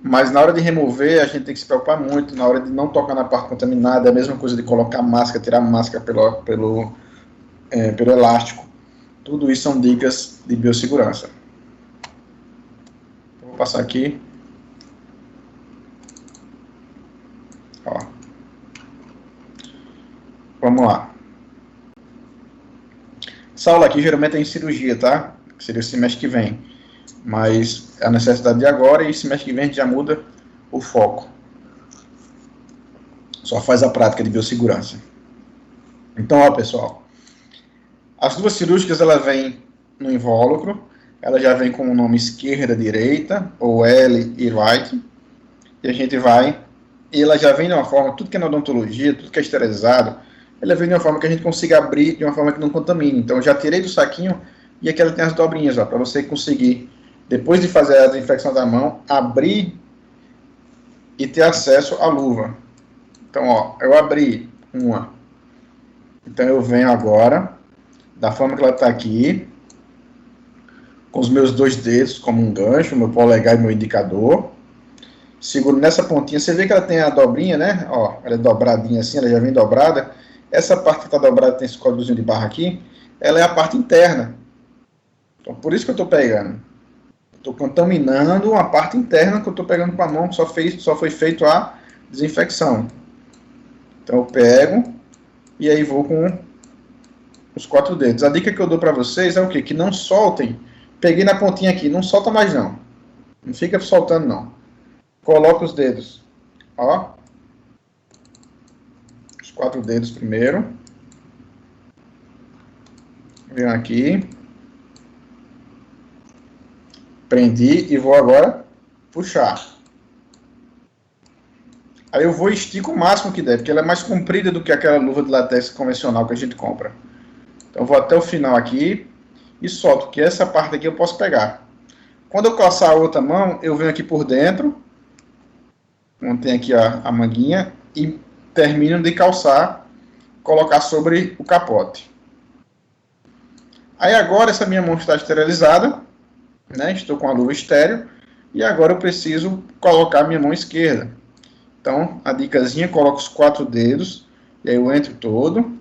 Mas na hora de remover, a gente tem que se preocupar muito, na hora de não tocar na parte contaminada, é a mesma coisa de colocar máscara, tirar a máscara pelo elástico. Tudo isso são dicas de biossegurança. passar aqui. Ó. Vamos lá. Essa aula aqui geralmente é em cirurgia, tá? Que seria o semestre que vem. Mas a necessidade de agora, e semestre que vem a gente já muda o foco. Só faz a prática de biossegurança. Então, ó, pessoal. As luvas cirúrgicas, ela vem no invólucro. Ela já vem com o nome esquerda, direita, ou L e right. E a gente vai... E ela já vem de uma forma, tudo que é na odontologia, tudo que é esterilizado, ela vem de uma forma que a gente consiga abrir de uma forma que não contamine. Então, eu já tirei do saquinho e aqui ela tem as dobrinhas, ó, para você conseguir, depois de fazer a desinfecção da mão, abrir e ter acesso à luva. Então, ó, eu abri uma. Então, eu venho agora, da forma que ela está aqui, com os meus 2 dedos como um gancho, meu polegar e meu indicador. Seguro nessa pontinha, você vê que ela tem a dobrinha, né? Ó, ela é dobradinha assim, ela já vem dobrada. Essa parte que está dobrada, tem esse códigozinho de barra aqui, ela é a parte interna. Então, por isso que eu estou pegando. Estou contaminando a parte interna que eu estou pegando com a mão, que só foi feito a desinfecção. Então, eu pego e aí vou com os 4 dedos. A dica que eu dou para vocês é o quê? Que não soltem. Peguei na pontinha aqui, não solta mais não. Não fica soltando não. Coloca os dedos, ó, os 4 dedos primeiro, venho aqui, prendi e vou agora puxar. Aí eu vou e estico o máximo que der, porque ela é mais comprida do que aquela luva de látex convencional que a gente compra. Então eu vou até o final aqui e solto, que essa parte aqui eu posso pegar. Quando eu coçar a outra mão, eu venho aqui por dentro, tem aqui a manguinha, e termino de calçar, colocar sobre o capote. Aí agora essa minha mão está esterilizada, né? Estou com a luva estéril, e agora eu preciso colocar a minha mão esquerda. Então, a dicasinha, coloco os 4 dedos, e aí eu entro todo,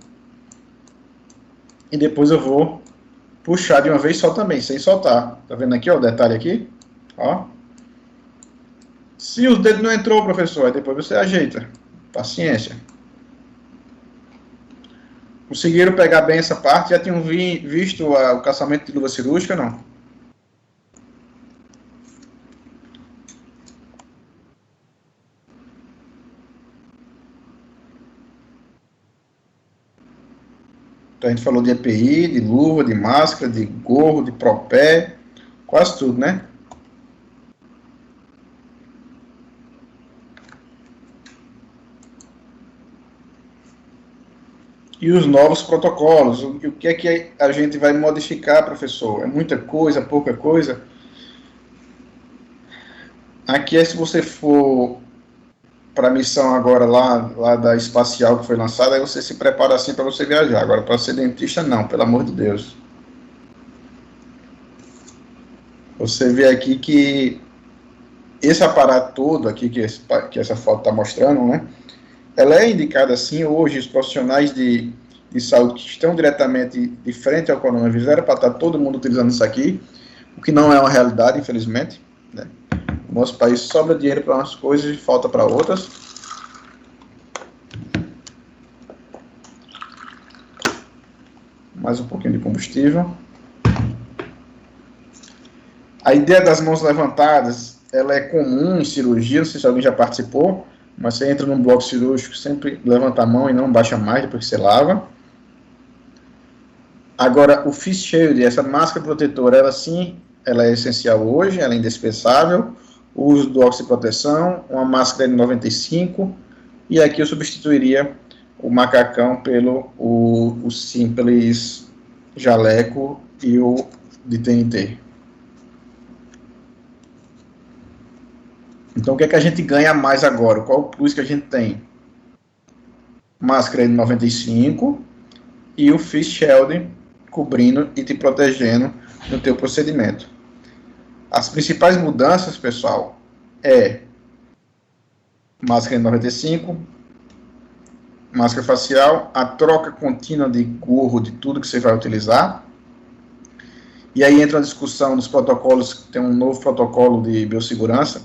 e depois eu vou puxar de uma vez só também, sem soltar. Tá vendo aqui, ó, o detalhe aqui? Ó. Se os dedos não entrou, professor, aí depois você ajeita. Paciência. Conseguiram pegar bem essa parte? Já tinham visto o caçamento de luva cirúrgica, não? Então a gente falou de EPI, de luva, de máscara, de gorro, de propé, quase tudo, né? E os novos protocolos, o que é que a gente vai modificar, professor? É muita coisa, pouca coisa? Aqui é se você for para a missão agora lá da espacial que foi lançada, aí você se prepara assim para você viajar. Agora, para ser dentista, não, pelo amor de Deus. Você vê aqui que esse aparato todo aqui, que essa foto está mostrando, né? Ela é indicada, sim, hoje, os profissionais de saúde que estão diretamente de frente ao coronavírus, era para estar todo mundo utilizando isso aqui, o que não é uma realidade, infelizmente, né? O nosso país sobra dinheiro para umas coisas e falta para outras. Mais um pouquinho de combustível. A ideia das mãos levantadas, ela é comum em cirurgia, não sei se alguém já participou, mas você entra num bloco cirúrgico, sempre levanta a mão e não baixa mais depois que você lava. Agora, o face shield, essa máscara protetora, ela sim, ela é essencial hoje, ela é indispensável. O uso do oxiproteção, uma máscara N95, e aqui eu substituiria o macacão pelo o simples jaleco e o de TNT. Então, o que é que a gente ganha mais agora? Qual o plus que a gente tem? Máscara N95 e o face shield cobrindo e te protegendo no teu procedimento. As principais mudanças, pessoal, é máscara N95, máscara facial, a troca contínua de gorro de tudo que você vai utilizar, e aí entra a discussão dos protocolos, tem um novo protocolo de biossegurança.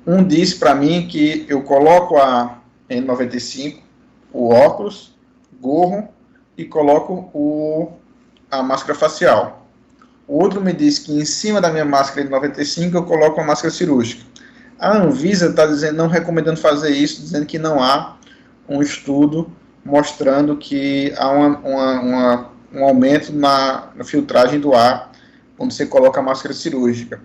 Um disse para mim que eu coloco a N95, o óculos, gorro, e coloco a máscara facial. O outro me disse que em cima da minha máscara N95 eu coloco a máscara cirúrgica. A Anvisa está dizendo, não recomendando fazer isso, dizendo que não há um estudo mostrando que há um aumento na filtragem do ar quando você coloca a máscara cirúrgica.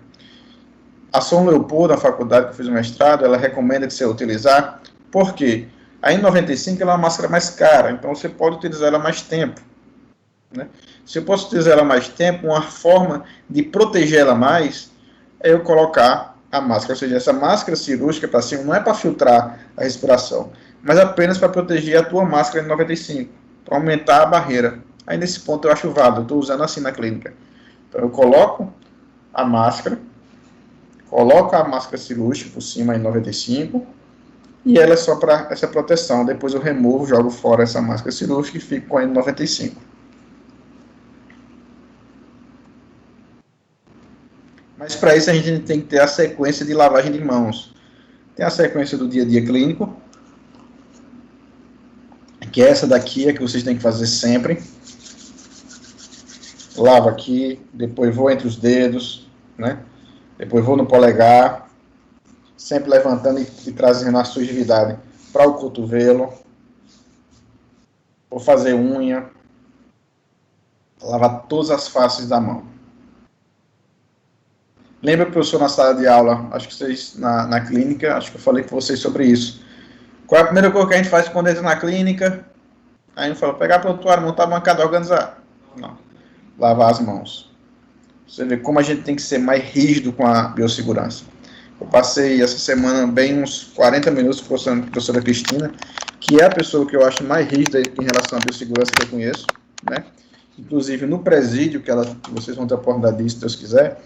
A São Leopoldo, a faculdade que eu fiz o mestrado, ela recomenda que você utilizar, por quê? A N95 ela é uma máscara mais cara, então você pode utilizar ela mais tempo. Né? Se eu posso utilizar ela mais tempo, uma forma de proteger ela mais é eu colocar a máscara, ou seja, essa máscara cirúrgica para cima não é para filtrar a respiração, mas apenas para proteger a tua máscara N95, para aumentar a barreira. Aí nesse ponto eu acho válido, eu estou usando assim na clínica. Então eu coloco a máscara, coloco a máscara cirúrgica por cima N95, e ela é só para essa proteção. Depois eu removo, jogo fora essa máscara cirúrgica e fico com a N95. Mas para isso a gente tem que ter a sequência de lavagem de mãos. Tem a sequência do dia a dia clínico, que essa daqui é que vocês têm que fazer sempre. Lavo aqui, depois vou entre os dedos, né? Depois vou no polegar, sempre levantando e trazendo a sujidade para o cotovelo. Vou fazer unha, lavar todas as faces da mão. Lembra, professor, na sala de aula, acho que vocês, na clínica, acho que eu falei com vocês sobre isso. Qual é a primeira coisa que a gente faz quando entra na clínica? Aí a gente fala, pegar prontuário, montar a bancada, organizar. Não, lavar as mãos. Você vê como a gente tem que ser mais rígido com a biossegurança. Eu passei essa semana bem uns 40 minutos com a professora Cristina, que é a pessoa que eu acho mais rígida em relação à biossegurança que eu conheço, né? Inclusive no presídio, que vocês vão ter a oportunidade disso, se Deus quiser,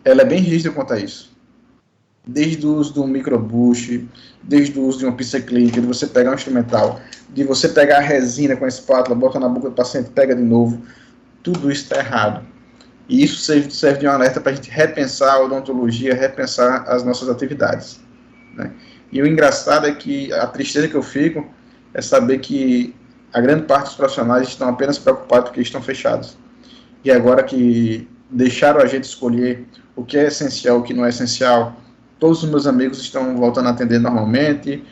ela é bem rígida quanto a isso. Desde o uso do microbuche, desde o uso de uma pista clínica, de você pegar um instrumental, de você pegar a resina com a espátula, bota na boca do paciente, pega de novo, tudo isso está errado. E isso serve de um alerta para a gente repensar a odontologia, repensar as nossas atividades. Né? E o engraçado é que a tristeza que eu fico é saber que a grande parte dos profissionais estão apenas preocupados porque estão fechados. E agora que deixaram a gente escolher o que é essencial, o que não é essencial, todos os meus amigos estão voltando a atender normalmente,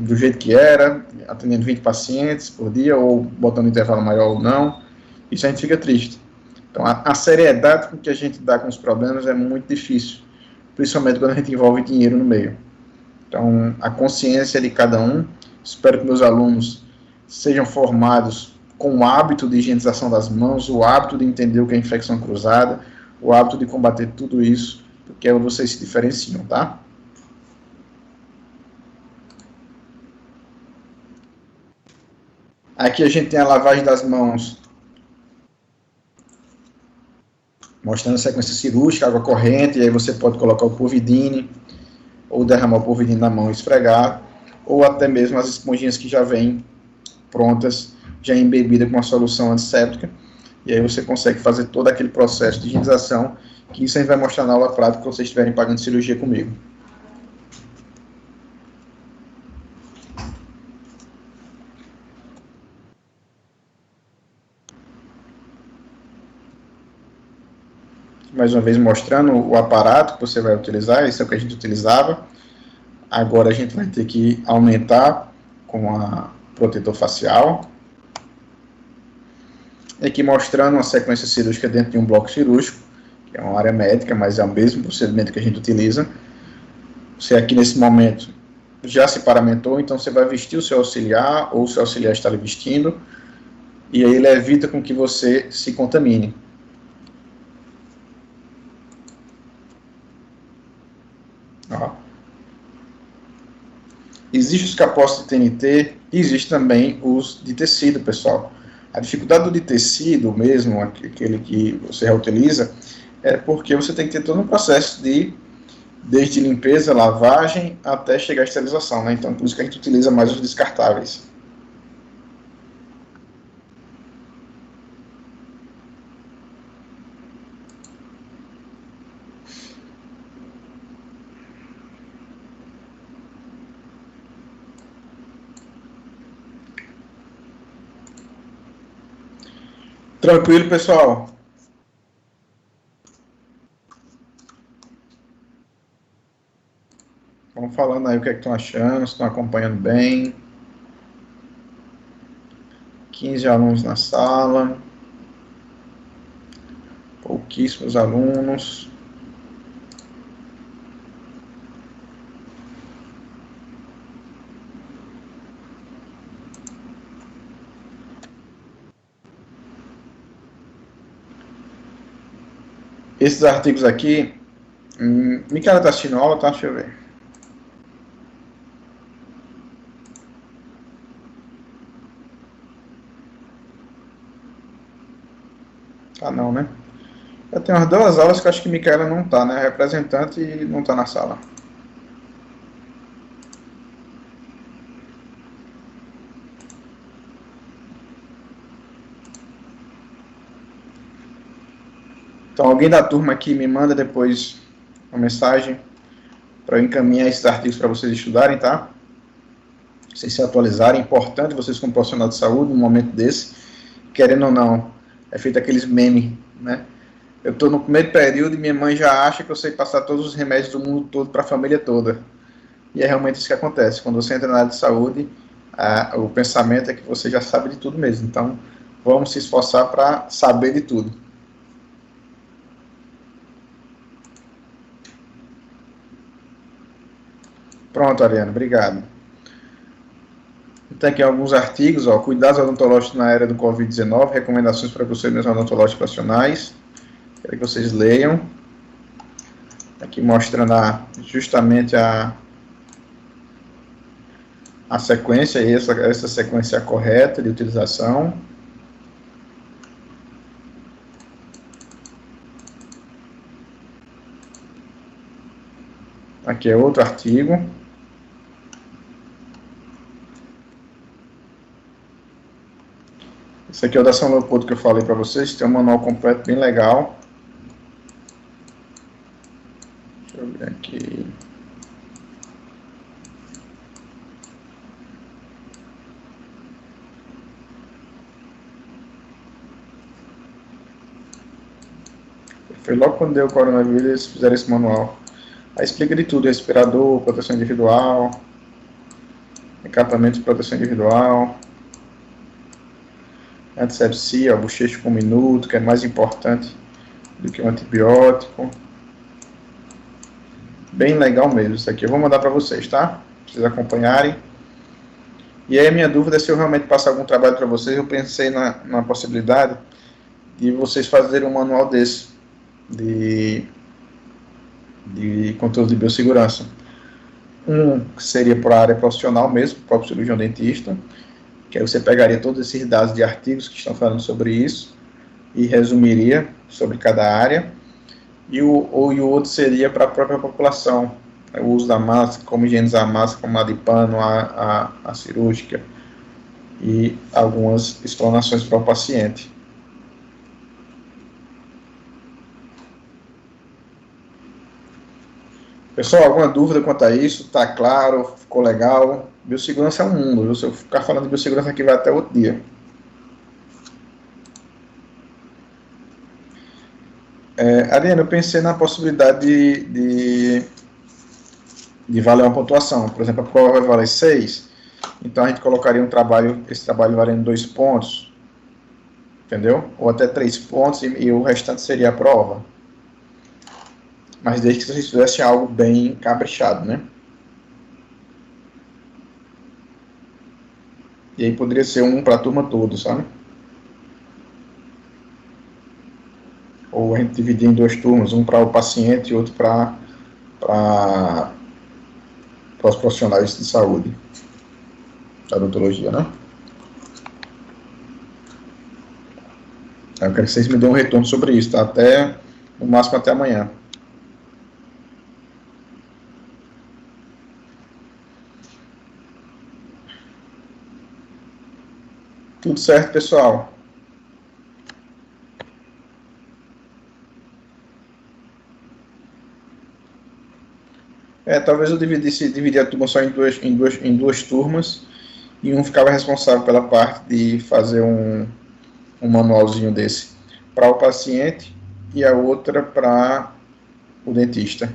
do jeito que era, atendendo 20 pacientes por dia, ou botando intervalo maior ou não. Isso a gente fica triste. Então, a seriedade com que a gente dá com os problemas é muito difícil, principalmente quando a gente envolve dinheiro no meio. Então, a consciência de cada um, espero que meus alunos sejam formados com o hábito de higienização das mãos, o hábito de entender o que é infecção cruzada, o hábito de combater tudo isso, porque é onde vocês se diferenciam, tá? Aqui a gente tem a lavagem das mãos, mostrando a sequência cirúrgica, água corrente, e aí você pode colocar o Povidine, ou derramar o Povidine na mão e esfregar, ou até mesmo as esponjinhas que já vêm prontas, já embebida com uma solução antisséptica, e aí você consegue fazer todo aquele processo de higienização, que isso a gente vai mostrar na aula prática quando vocês estiverem pagando cirurgia comigo. Mais uma vez mostrando o aparato que você vai utilizar, esse é o que a gente utilizava. Agora a gente vai ter que aumentar com a protetor facial. Aqui mostrando uma sequência cirúrgica dentro de um bloco cirúrgico, que é uma área médica, mas é o mesmo procedimento que a gente utiliza. Você aqui nesse momento já se paramentou, então você vai vestir o seu auxiliar, ou o seu auxiliar está lhe vestindo, e aí ele evita com que você se contamine. Ó. Existem os capostos de TNT e existe também os de tecido, pessoal. A dificuldade do de tecido mesmo, aquele que você reutiliza, é porque você tem que ter todo um processo desde limpeza, lavagem, até chegar à esterilização, né? Então, por isso que a gente utiliza mais os descartáveis. Tranquilo, pessoal? Vamos falando aí o que é que estão achando, se estão acompanhando bem. 15 alunos na sala. Pouquíssimos alunos. Esses artigos aqui, Micaela está assistindo a aula, tá? Deixa eu ver. Tá não, né? Eu tenho umas 2 aulas que eu acho que Micaela não tá, né? Representante e não tá na sala. Então, alguém da turma aqui me manda depois uma mensagem para eu encaminhar esses artigos para vocês estudarem, tá? Vocês se atualizarem. É importante vocês, como profissional de saúde, num momento desse, querendo ou não, é feito aqueles memes, né? Eu estou no primeiro período e minha mãe já acha que eu sei passar todos os remédios do mundo todo para a família toda. E é realmente isso que acontece. Quando você entra na área de saúde, o pensamento é que você já sabe de tudo mesmo. Então, vamos se esforçar para saber de tudo. Pronto, Ariana, obrigado. Então, aqui alguns artigos, ó, cuidados odontológicos na era do Covid-19, recomendações para procedimentos odontológicos profissionais. Quero que vocês leiam. Aqui mostrando justamente a sequência, e essa sequência é correta de utilização. Aqui é outro artigo. Esse aqui é o da São Leopoldo que eu falei para vocês, tem um manual completo bem legal. Deixa eu ver aqui. Foi logo quando deu o coronavírus, eles fizeram esse manual. Aí explica de tudo, respirador, proteção individual, encampamento de proteção individual, antisepsia, bochecho por minuto, que é mais importante do que um antibiótico. Bem legal mesmo isso aqui. Eu vou mandar para vocês, tá? Pra vocês acompanharem. E aí a minha dúvida é se eu realmente passar algum trabalho para vocês. Eu pensei na possibilidade de vocês fazerem um manual desse, de controle de biossegurança. Um seria para a área profissional mesmo, o próprio cirurgião dentista, que aí você pegaria todos esses dados de artigos que estão falando sobre isso e resumiria sobre cada área. E o outro seria para a própria população, o uso da máscara, como higienizar a máscara, como a de pano, a cirúrgica, e algumas explanações para o paciente. Pessoal, alguma dúvida quanto a isso? Tá claro? Ficou legal? Biossegurança é um mundo, viu? Se eu ficar falando de biossegurança aqui vai até outro dia. Ariana, eu pensei na possibilidade de valer uma pontuação. Por exemplo, a prova vai valer 6, então a gente colocaria esse trabalho valendo 2 pontos, entendeu? Ou até 3 pontos e o restante seria a prova. Mas desde que vocês fizessem algo bem caprichado, né? E aí poderia ser um para a turma toda, sabe? Ou a gente dividir em 2 turmas, um para o paciente e outro para os profissionais de saúde, da odontologia, né? Eu quero que vocês me dêem um retorno sobre isso, tá? No máximo até amanhã. Tudo certo, pessoal? Talvez eu dividir a turma só em duas turmas, e um ficava responsável pela parte de fazer um manualzinho desse para o paciente e a outra para o dentista.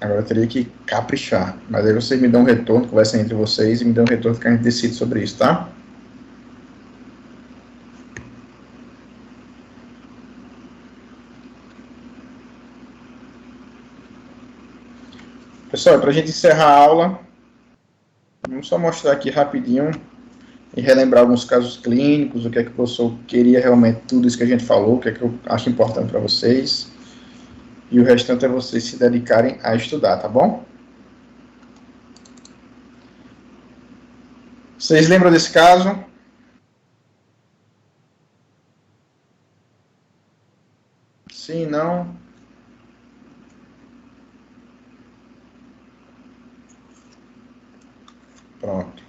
Agora eu teria que caprichar, mas aí vocês me dão um retorno, conversem entre vocês e me dão um retorno que a gente decide sobre isso, tá? Pessoal, para a gente encerrar a aula, vamos só mostrar aqui rapidinho e relembrar alguns casos clínicos, o que é que o professor queria realmente, tudo isso que a gente falou, o que é que eu acho importante para vocês, e o restante é vocês se dedicarem a estudar, tá bom? Vocês lembram desse caso? Sim, não? Pronto.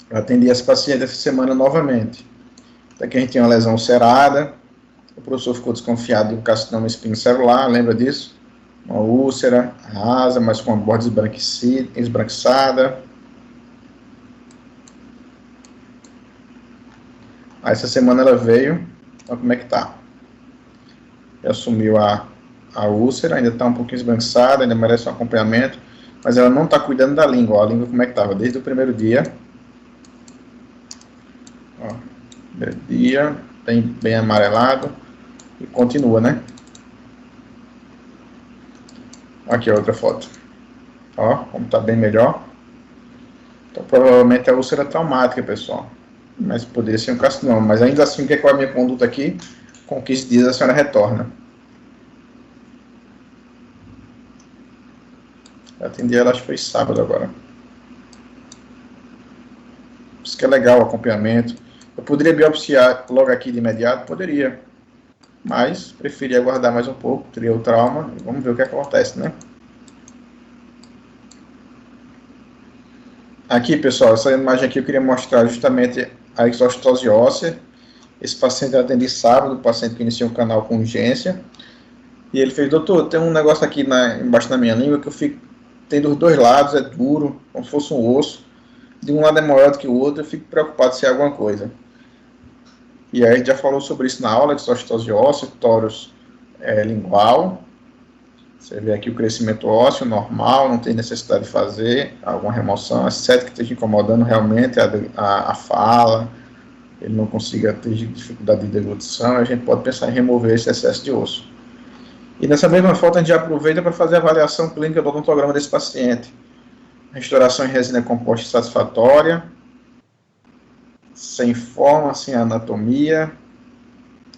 Eu atendi esse paciente essa semana novamente. Daqui a gente tinha uma lesão ulcerada, o professor ficou desconfiado de um carcinoma espinocelular, lembra disso? Uma úlcera rasa, mas com a borda esbranquiçada. Aí essa semana ela veio, olha como é que tá. Já assumiu a úlcera, ainda está um pouquinho esbranquiçada, ainda merece um acompanhamento, mas ela não está cuidando da língua, ó, a língua como é que estava, desde o primeiro dia. Ó, primeiro dia, bem amarelado, e continua, né? Aqui a outra foto. Ó, como está bem melhor. Então, provavelmente é úlcera traumática, pessoal. Mas poderia ser um carcinoma. Mas ainda assim, o que é a minha conduta aqui? Com 15 dias a senhora retorna. Eu atendi ela, acho que foi sábado agora. Isso que é legal o acompanhamento. Eu poderia biopsiar logo aqui de imediato? Poderia. Mas preferi aguardar mais um pouco, teria o trauma, e vamos ver o que acontece, né? Aqui, pessoal, essa imagem aqui eu queria mostrar justamente a exostose óssea. Esse paciente eu atendi sábado, o paciente que iniciou o canal com urgência. E ele fez, doutor, tem um negócio aqui embaixo da minha língua que eu fico, tem dos dois lados, é duro, como se fosse um osso. De um lado é maior do que o outro, eu fico preocupado se é alguma coisa. E aí a gente já falou sobre isso na aula, exostose óssea, tórus lingual. Você vê aqui o crescimento ósseo normal, não tem necessidade de fazer alguma remoção, exceto que esteja incomodando realmente a fala, ele não consiga ter dificuldade de deglutição, a gente pode pensar em remover esse excesso de osso. E nessa mesma foto a gente já aproveita para fazer a avaliação clínica do odontograma desse paciente. Restauração em resina composta satisfatória, sem forma, sem anatomia,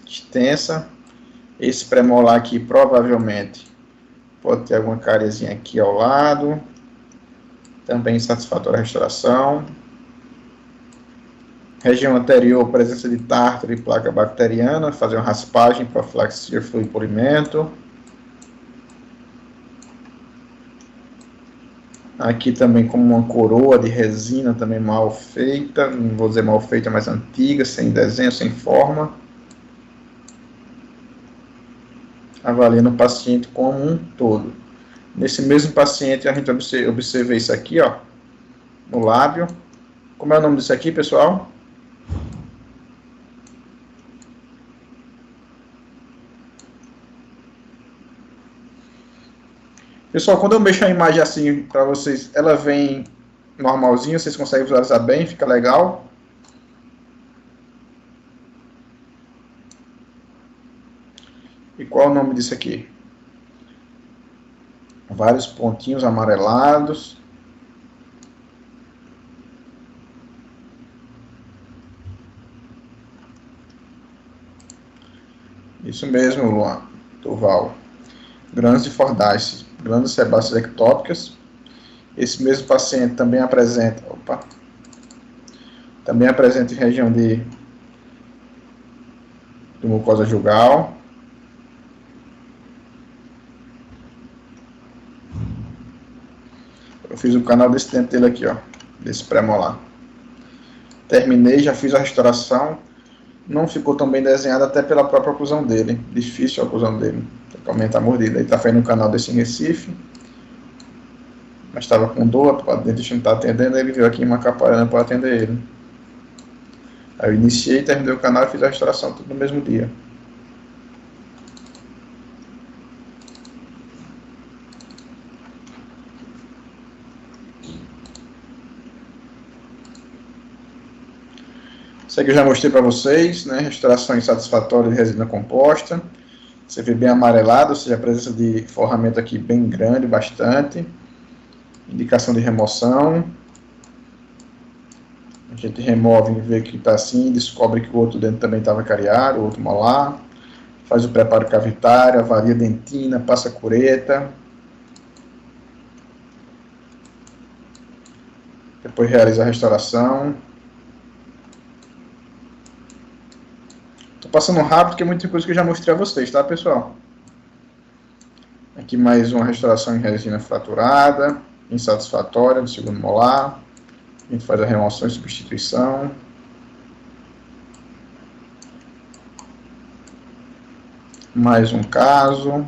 extensa. Esse premolar aqui provavelmente pode ter alguma cariezinha aqui ao lado. Também satisfatória a restauração. Região anterior, presença de tártaro e placa bacteriana. Fazer uma raspagem, profilaxia, fluipolimento. Aqui também como uma coroa de resina também mal feita. Não vou dizer mal feita, mas antiga, sem desenho, sem forma. Avaliando o paciente como um todo. Nesse mesmo paciente, a gente observa isso aqui, ó, no lábio. Como é o nome disso aqui, pessoal? Pessoal, quando eu mexo a imagem assim para vocês, ela vem normalzinha, vocês conseguem visualizar bem, fica legal. E qual é o nome disso aqui? Vários pontinhos amarelados. Isso mesmo, Luan, Durval. Grãos de Fordyce, glândulas sebáceas ectópicas. Esse mesmo paciente também apresenta, também apresenta em região de mucosa jugal. Eu fiz o canal desse dente dele aqui, ó, desse pré-molar. Terminei, já fiz a restauração. Não ficou tão bem desenhado até pela própria oclusão dele. Difícil a oclusão dele. aumentar a mordida. Ele tá fazendo um canal desse em Recife, mas estava com dor, o dentista não está atendendo, ele veio aqui em Macaparana para atender ele. Aí eu iniciei, terminei o canal e fiz a restauração tudo no mesmo dia. Isso aqui eu já mostrei para vocês, né? Restauração insatisfatória de resina composta. Você vê bem amarelado, ou seja, a presença de forramento aqui bem grande, bastante. Indicação de remoção. A gente remove e vê que está assim, descobre que o outro dente também estava cariado, o outro molar. Faz o preparo cavitário, avalia a dentina, passa a cureta. Depois realiza a restauração. Estou passando rápido, porque é muita coisa que eu já mostrei a vocês, tá, pessoal? Aqui mais uma restauração em resina fraturada, insatisfatória do segundo molar. A gente faz a remoção e substituição. Mais um caso.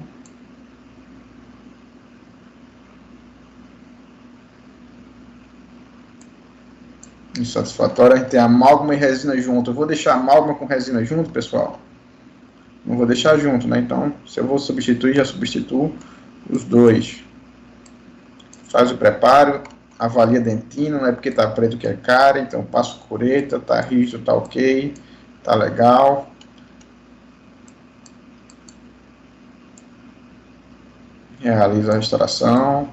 Insatisfatória, a gente tem amálgama e resina junto. Eu vou deixar amálgama com resina junto, pessoal? Não vou deixar junto, né? Então, se eu vou substituir, já substituo os dois. Faz o preparo, avalia a dentina, não é porque tá preto que é cara, então passo cureta, tá rígido, tá ok, tá legal. Realiza a restauração.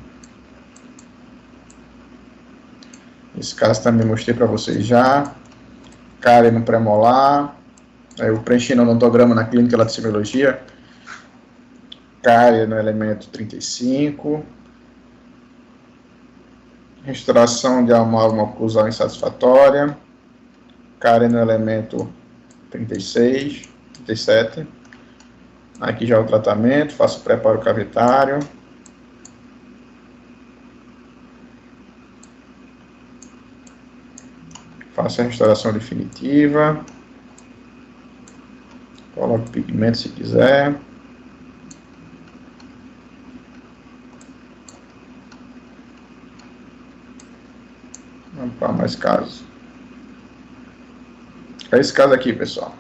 Esse caso também mostrei para vocês já. Cárie no pré-molar. Eu preenchi no odontograma na clínica lá de semiologia. Cárie no elemento 35. Restauração de amálgama oclusal insatisfatória. Cárie no elemento 36, 37. Aqui já é o tratamento. Faço o preparo cavitário. Faço a restauração definitiva. Coloco pigmento se quiser. Vamos para mais casos. É esse caso aqui, pessoal.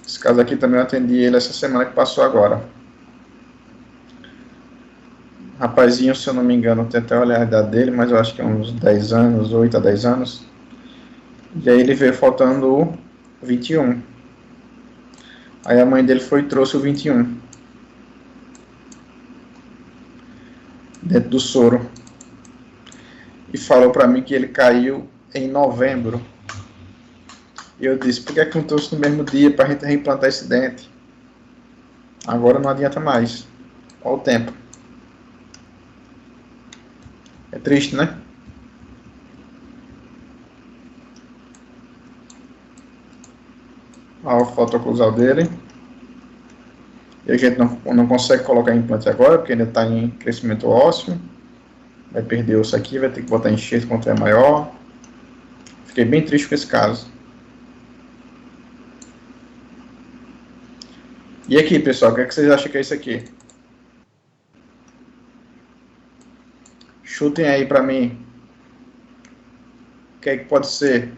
Esse caso aqui também eu atendi ele essa semana que passou agora. Rapazinho, se eu não me engano, tem até olhar a idade dele, mas eu acho que é uns 10 anos, 8 a 10 anos. E aí ele veio faltando o 21. Aí a mãe dele foi e trouxe o 21. Dentro do soro. E falou pra mim que ele caiu em novembro. E eu disse, por que é que não trouxe no mesmo dia pra gente reimplantar esse dente? Agora não adianta mais. Olha o tempo. É triste, né? Olha a foto oclusal dele. E a gente não consegue colocar implante agora, porque ainda está em crescimento ósseo. Vai perder osso aqui, vai ter que botar enxerto quanto é maior. Fiquei bem triste com esse caso. E aqui, pessoal, o que, é que vocês acham que é isso aqui? Chutem aí pra mim. O que é que pode ser?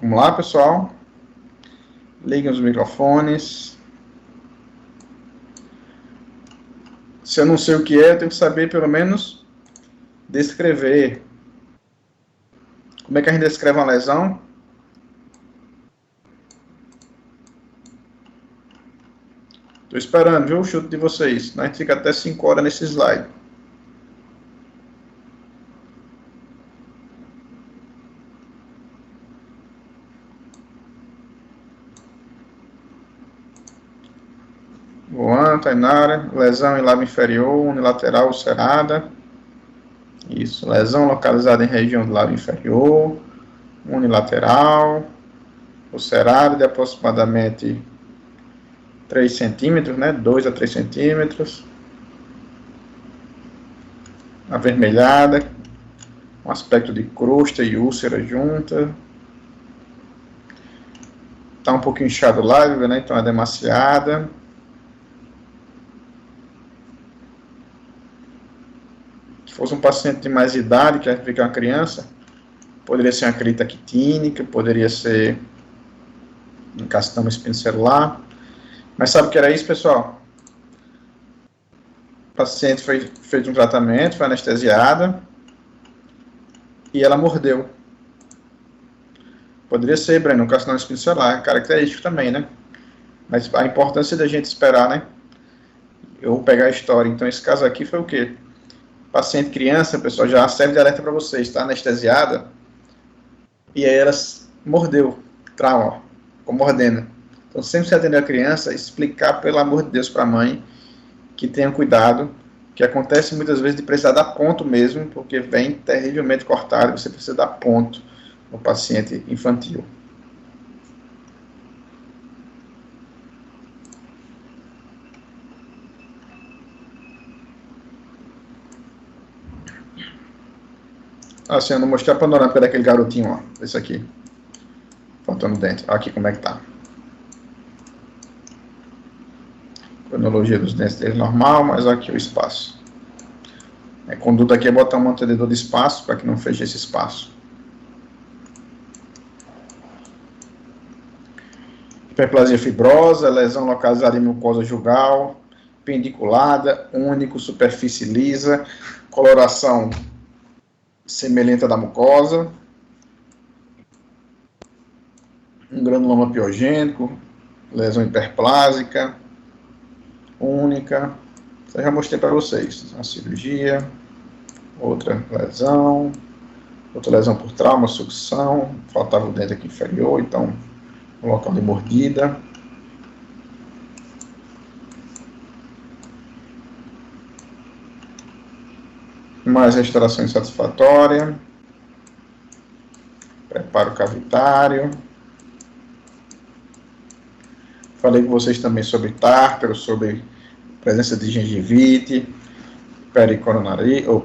Vamos lá, pessoal. Liguem os microfones. Se eu não sei o que é, eu tenho que saber, pelo menos, descrever. Como é que a gente descreve uma lesão? Estou esperando, viu, o chute de vocês. A gente fica até 5 horas nesse slide. Luan, Tainara, lesão em lábio inferior, unilateral ulcerada. Isso, lesão localizada em região do lábio inferior, unilateral, ulcerada de aproximadamente 3 centímetros, né? 2 a 3 centímetros. Avermelhada, um aspecto de crosta e úlcera junta. Está um pouquinho inchado o lábio, né? Então é demasiada. Se fosse um paciente de mais idade, que é uma criança, poderia ser uma crita quitínica, poderia ser um carcinoma espinocelular. Mas sabe o que era isso, pessoal? O paciente foi feito um tratamento, foi anestesiada e ela mordeu. Poderia ser, Breno, um carcinoma espinocelular, característico também, né? Mas a importância da gente esperar, né? Eu vou pegar a história. Então, esse caso aqui foi o quê? Paciente criança, pessoal, já serve de alerta para vocês, está anestesiada e aí ela mordeu, trauma, ficou mordendo. Então, sempre se atender a criança, explicar, pelo amor de Deus, para a mãe que tenha cuidado, que acontece muitas vezes de precisar dar ponto mesmo, porque vem terrivelmente cortado, você precisa dar ponto no paciente infantil. Assim, eu não mostrei a panorâmica daquele garotinho, ó, esse aqui, faltando dente. Olha aqui como é que tá. Cronologia dos dentes dele normal, mas aqui o espaço. A conduta aqui é botar um mantenedor de espaço para que não feche esse espaço. Hiperplasia fibrosa, lesão localizada em mucosa jugal, pendiculada, único, superfície lisa, coloração semelhante à da mucosa, um granuloma piogênico, lesão hiperplásica, única. Eu já mostrei para vocês. Uma cirurgia, outra lesão por trauma, sucção, faltava o dente aqui inferior, então o local de mordida. Mais restauração insatisfatória. Preparo cavitário. Falei com vocês também sobre tártaro, sobre presença de gengivite, pericoronarite ou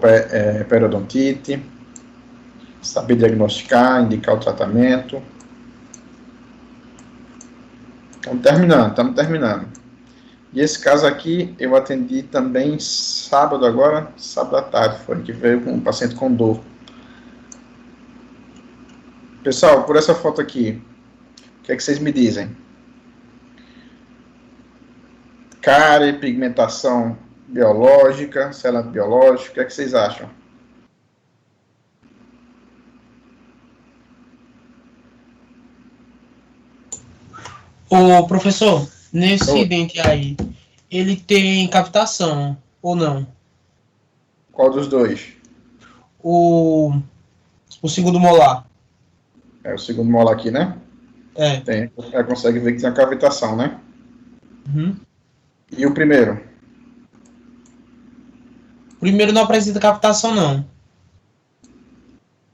periodontite. Saber diagnosticar, indicar o tratamento. Estamos terminando. E esse caso aqui, eu atendi também sábado à tarde, foi que veio com um paciente com dor. Pessoal, por essa foto aqui, o que é que vocês me dizem? Cárie, pigmentação biológica, célula biológica, o que é que vocês acham? Ô, professor, nesse dente aí, ele tem cavitação ou não? Qual dos dois? O segundo molar. É o segundo molar aqui, né? É. Tem, consegue ver que tem a cavitação, né? Uhum. E o primeiro? O primeiro não apresenta cavitação, não.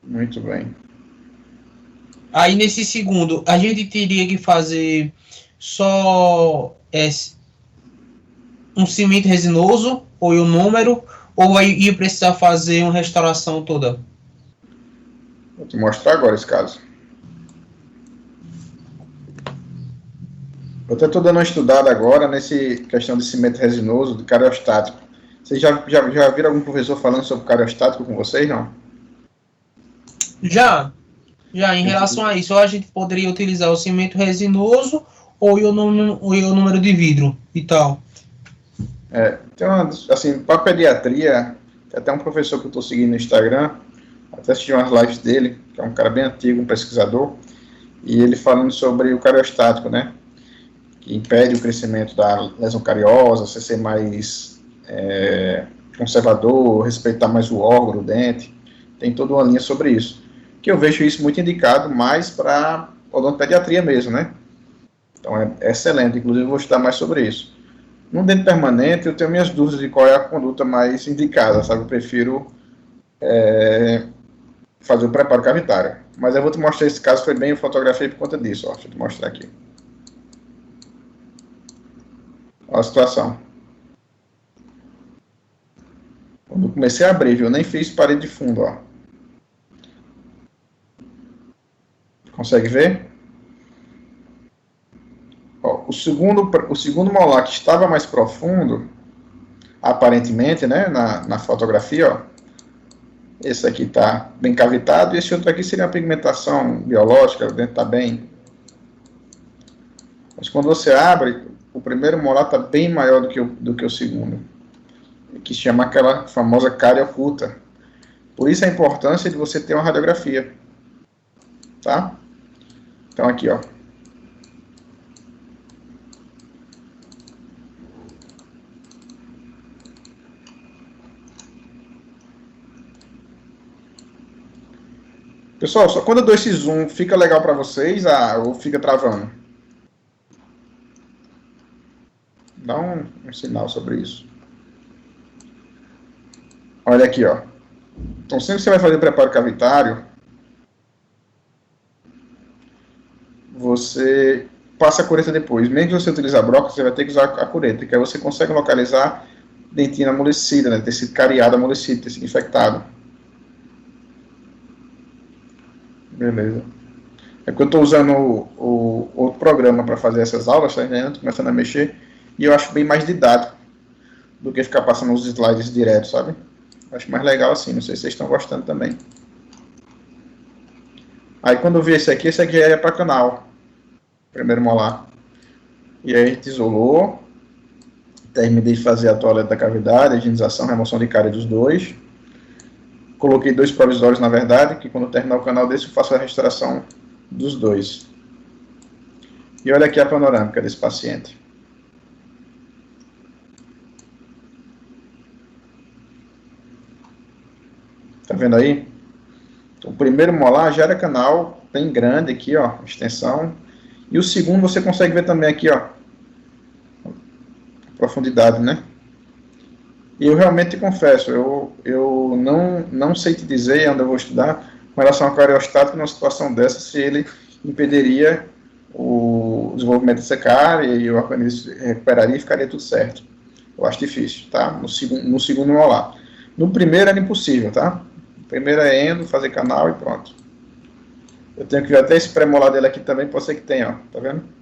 Muito bem. Aí, nesse segundo, a gente teria que fazer só um cimento resinoso, ou o número, ou aí ia precisar fazer uma restauração toda? Vou te mostrar agora esse caso. Eu até estou dando uma estudada agora nessa questão de cimento resinoso, de cariostático. Vocês já viram algum professor falando sobre cariostático com vocês, não? Já, em relação a isso, a gente poderia utilizar o cimento resinoso ou o número de vidro e tal. Tem uma, assim, para pediatria, tem até um professor que eu estou seguindo no Instagram, até assisti umas lives dele, que é um cara bem antigo, um pesquisador, e ele falando sobre o cariostático, né? Que impede o crescimento da lesão cariosa, você ser mais conservador, respeitar mais o órgão, o dente. Tem toda uma linha sobre isso. Que eu vejo isso muito indicado mais para odontopediatria mesmo, né? Então é excelente, inclusive eu vou estudar mais sobre isso. No dente permanente, eu tenho minhas dúvidas de qual é a conduta mais indicada, sabe? Eu prefiro fazer o preparo cavitário. Mas eu vou te mostrar esse caso, foi bem, eu fotografei por conta disso, ó. Deixa eu te mostrar aqui. Olha a situação. Quando eu comecei a abrir, viu? Eu nem fiz parede de fundo, ó. Consegue ver? Ó, o segundo molar que estava mais profundo, aparentemente, né, na fotografia, ó, esse aqui está bem cavitado, e esse outro aqui seria uma pigmentação biológica, o dente está bem. Mas quando você abre, o primeiro molar está bem maior do que o segundo, que se chama aquela famosa cárie oculta. Por isso a importância de você ter uma radiografia, tá? Então aqui, ó. Pessoal, só quando eu dou esse zoom, fica legal para vocês ou fica travando? Dá um sinal sobre isso. Olha aqui, ó. Então, sempre que você vai fazer preparo cavitário, você passa a cureta depois. Mesmo que você utilize a broca, você vai ter que usar a cureta, que aí você consegue localizar dentina amolecida, né? Tecido cariado amolecido, tecido infectado. Beleza. É que eu estou usando o outro programa para fazer essas aulas, tá entendendo? Tô começando a mexer, e eu acho bem mais didático do que ficar passando os slides direto, sabe? Acho mais legal assim, não sei se vocês estão gostando também. Aí quando eu vi esse aqui já era para canal, primeiro molar. E aí a gente isolou, terminei de fazer a toaleta da cavidade, a higienização, remoção de cárie dos dois. Coloquei 2 provisórios, na verdade, que quando terminar o canal desse eu faço a restauração dos 2. E olha aqui a panorâmica desse paciente. Tá vendo aí? O primeiro molar já era canal bem grande aqui, ó, extensão. E o segundo você consegue ver também aqui, ó, profundidade, né? E eu realmente te confesso, eu não sei te dizer onde eu vou estudar com relação ao cariostático numa situação dessa, se ele impediria o desenvolvimento dessa cárie e o organismo recuperaria e ficaria tudo certo. Eu acho difícil, tá? No segundo molar. No primeiro era impossível, tá? No primeiro é endo, fazer canal e pronto. Eu tenho que ver até esse pré-molar dele aqui também, pode ser que tenha, ó, tá vendo?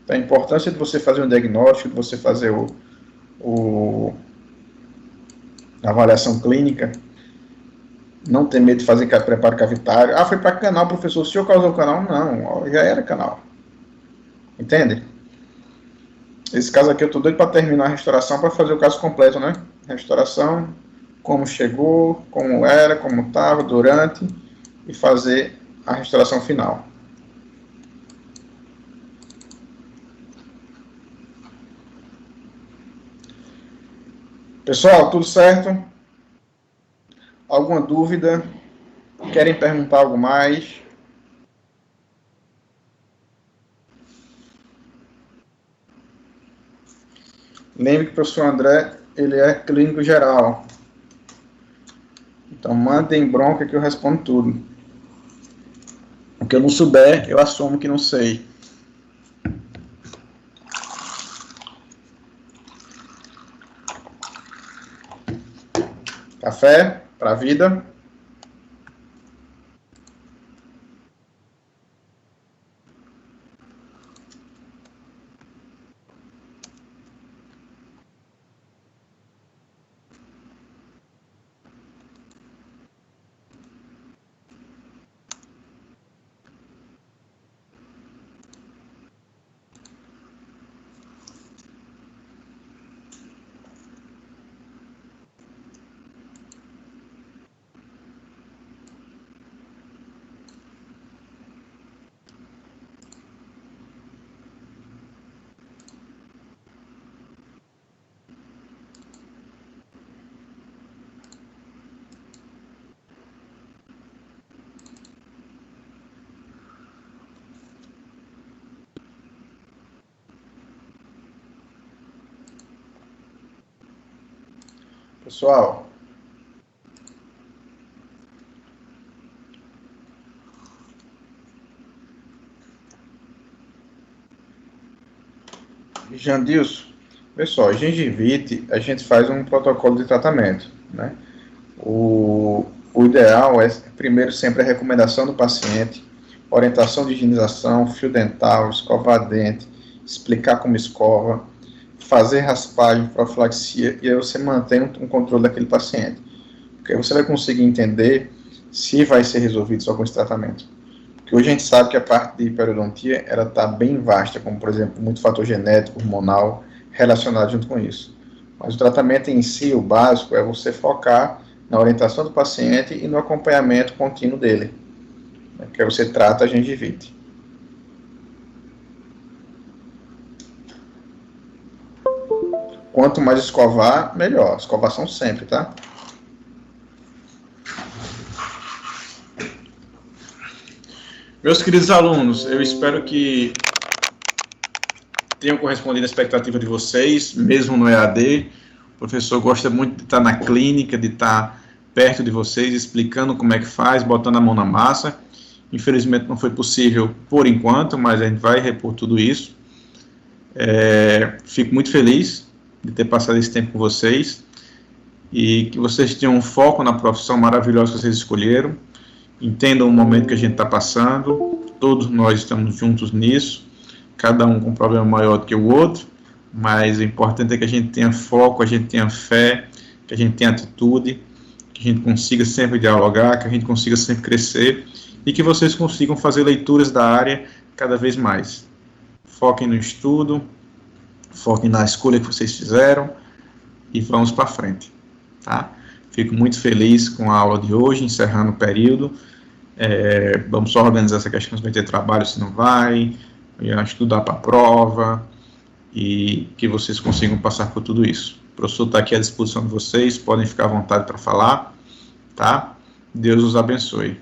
Então, a importância de você fazer um diagnóstico, de você fazer a avaliação clínica, não ter medo de fazer preparo cavitário. Ah, foi para canal, professor, o senhor causou canal? Não, já era canal. Entende? Esse caso aqui eu tô doido para terminar a restauração para fazer o caso completo, né? Restauração, como chegou, como era, como estava, durante, e fazer a restauração final. Pessoal, tudo certo? Alguma dúvida? Querem perguntar algo mais? Lembre que o professor André, ele é clínico geral. Então, mandem bronca que eu respondo tudo. O que eu não souber, eu assumo que não sei. Café para a vida. Pessoal, Jandilson, pessoal, gengivite, a gente faz um protocolo de tratamento, né? O ideal é, primeiro, sempre a recomendação do paciente, orientação de higienização, fio dental, escovar dente, explicar como escova, fazer raspagem, profilaxia, e aí você mantém um controle daquele paciente. Porque aí você vai conseguir entender se vai ser resolvido só com esse tratamento. Porque hoje a gente sabe que a parte de periodontia, ela está bem vasta, como, por exemplo, muito fator genético, hormonal, relacionado junto com isso. Mas o tratamento em si, o básico, é você focar na orientação do paciente e no acompanhamento contínuo dele, né, que aí você trata a gengivite. Quanto mais escovar, melhor. Escovação sempre, tá? Meus queridos alunos, eu espero que tenham correspondido à expectativa de vocês, mesmo no EAD. O professor gosta muito de estar na clínica, de estar perto de vocês, explicando como é que faz, botando a mão na massa. Infelizmente não foi possível por enquanto, mas a gente vai repor tudo isso. Fico muito feliz de ter passado esse tempo com vocês e que vocês tenham um foco na profissão maravilhosa que vocês escolheram. Entendam o momento que a gente está passando, todos nós estamos juntos nisso, cada um com um problema maior do que o outro, mas o importante é que a gente tenha foco, a gente tenha fé, que a gente tenha atitude, que a gente consiga sempre dialogar, que a gente consiga sempre crescer e que vocês consigam fazer leituras da área cada vez mais. Foquem no estudo, foquem na escolha que vocês fizeram e vamos para frente, tá? Fico muito feliz com a aula de hoje, encerrando o período. Vamos só organizar essa questão se vai ter trabalho, se não vai, estudar para a prova e que vocês consigam passar por tudo isso. O professor está aqui à disposição de vocês, podem ficar à vontade para falar, tá? Deus os abençoe.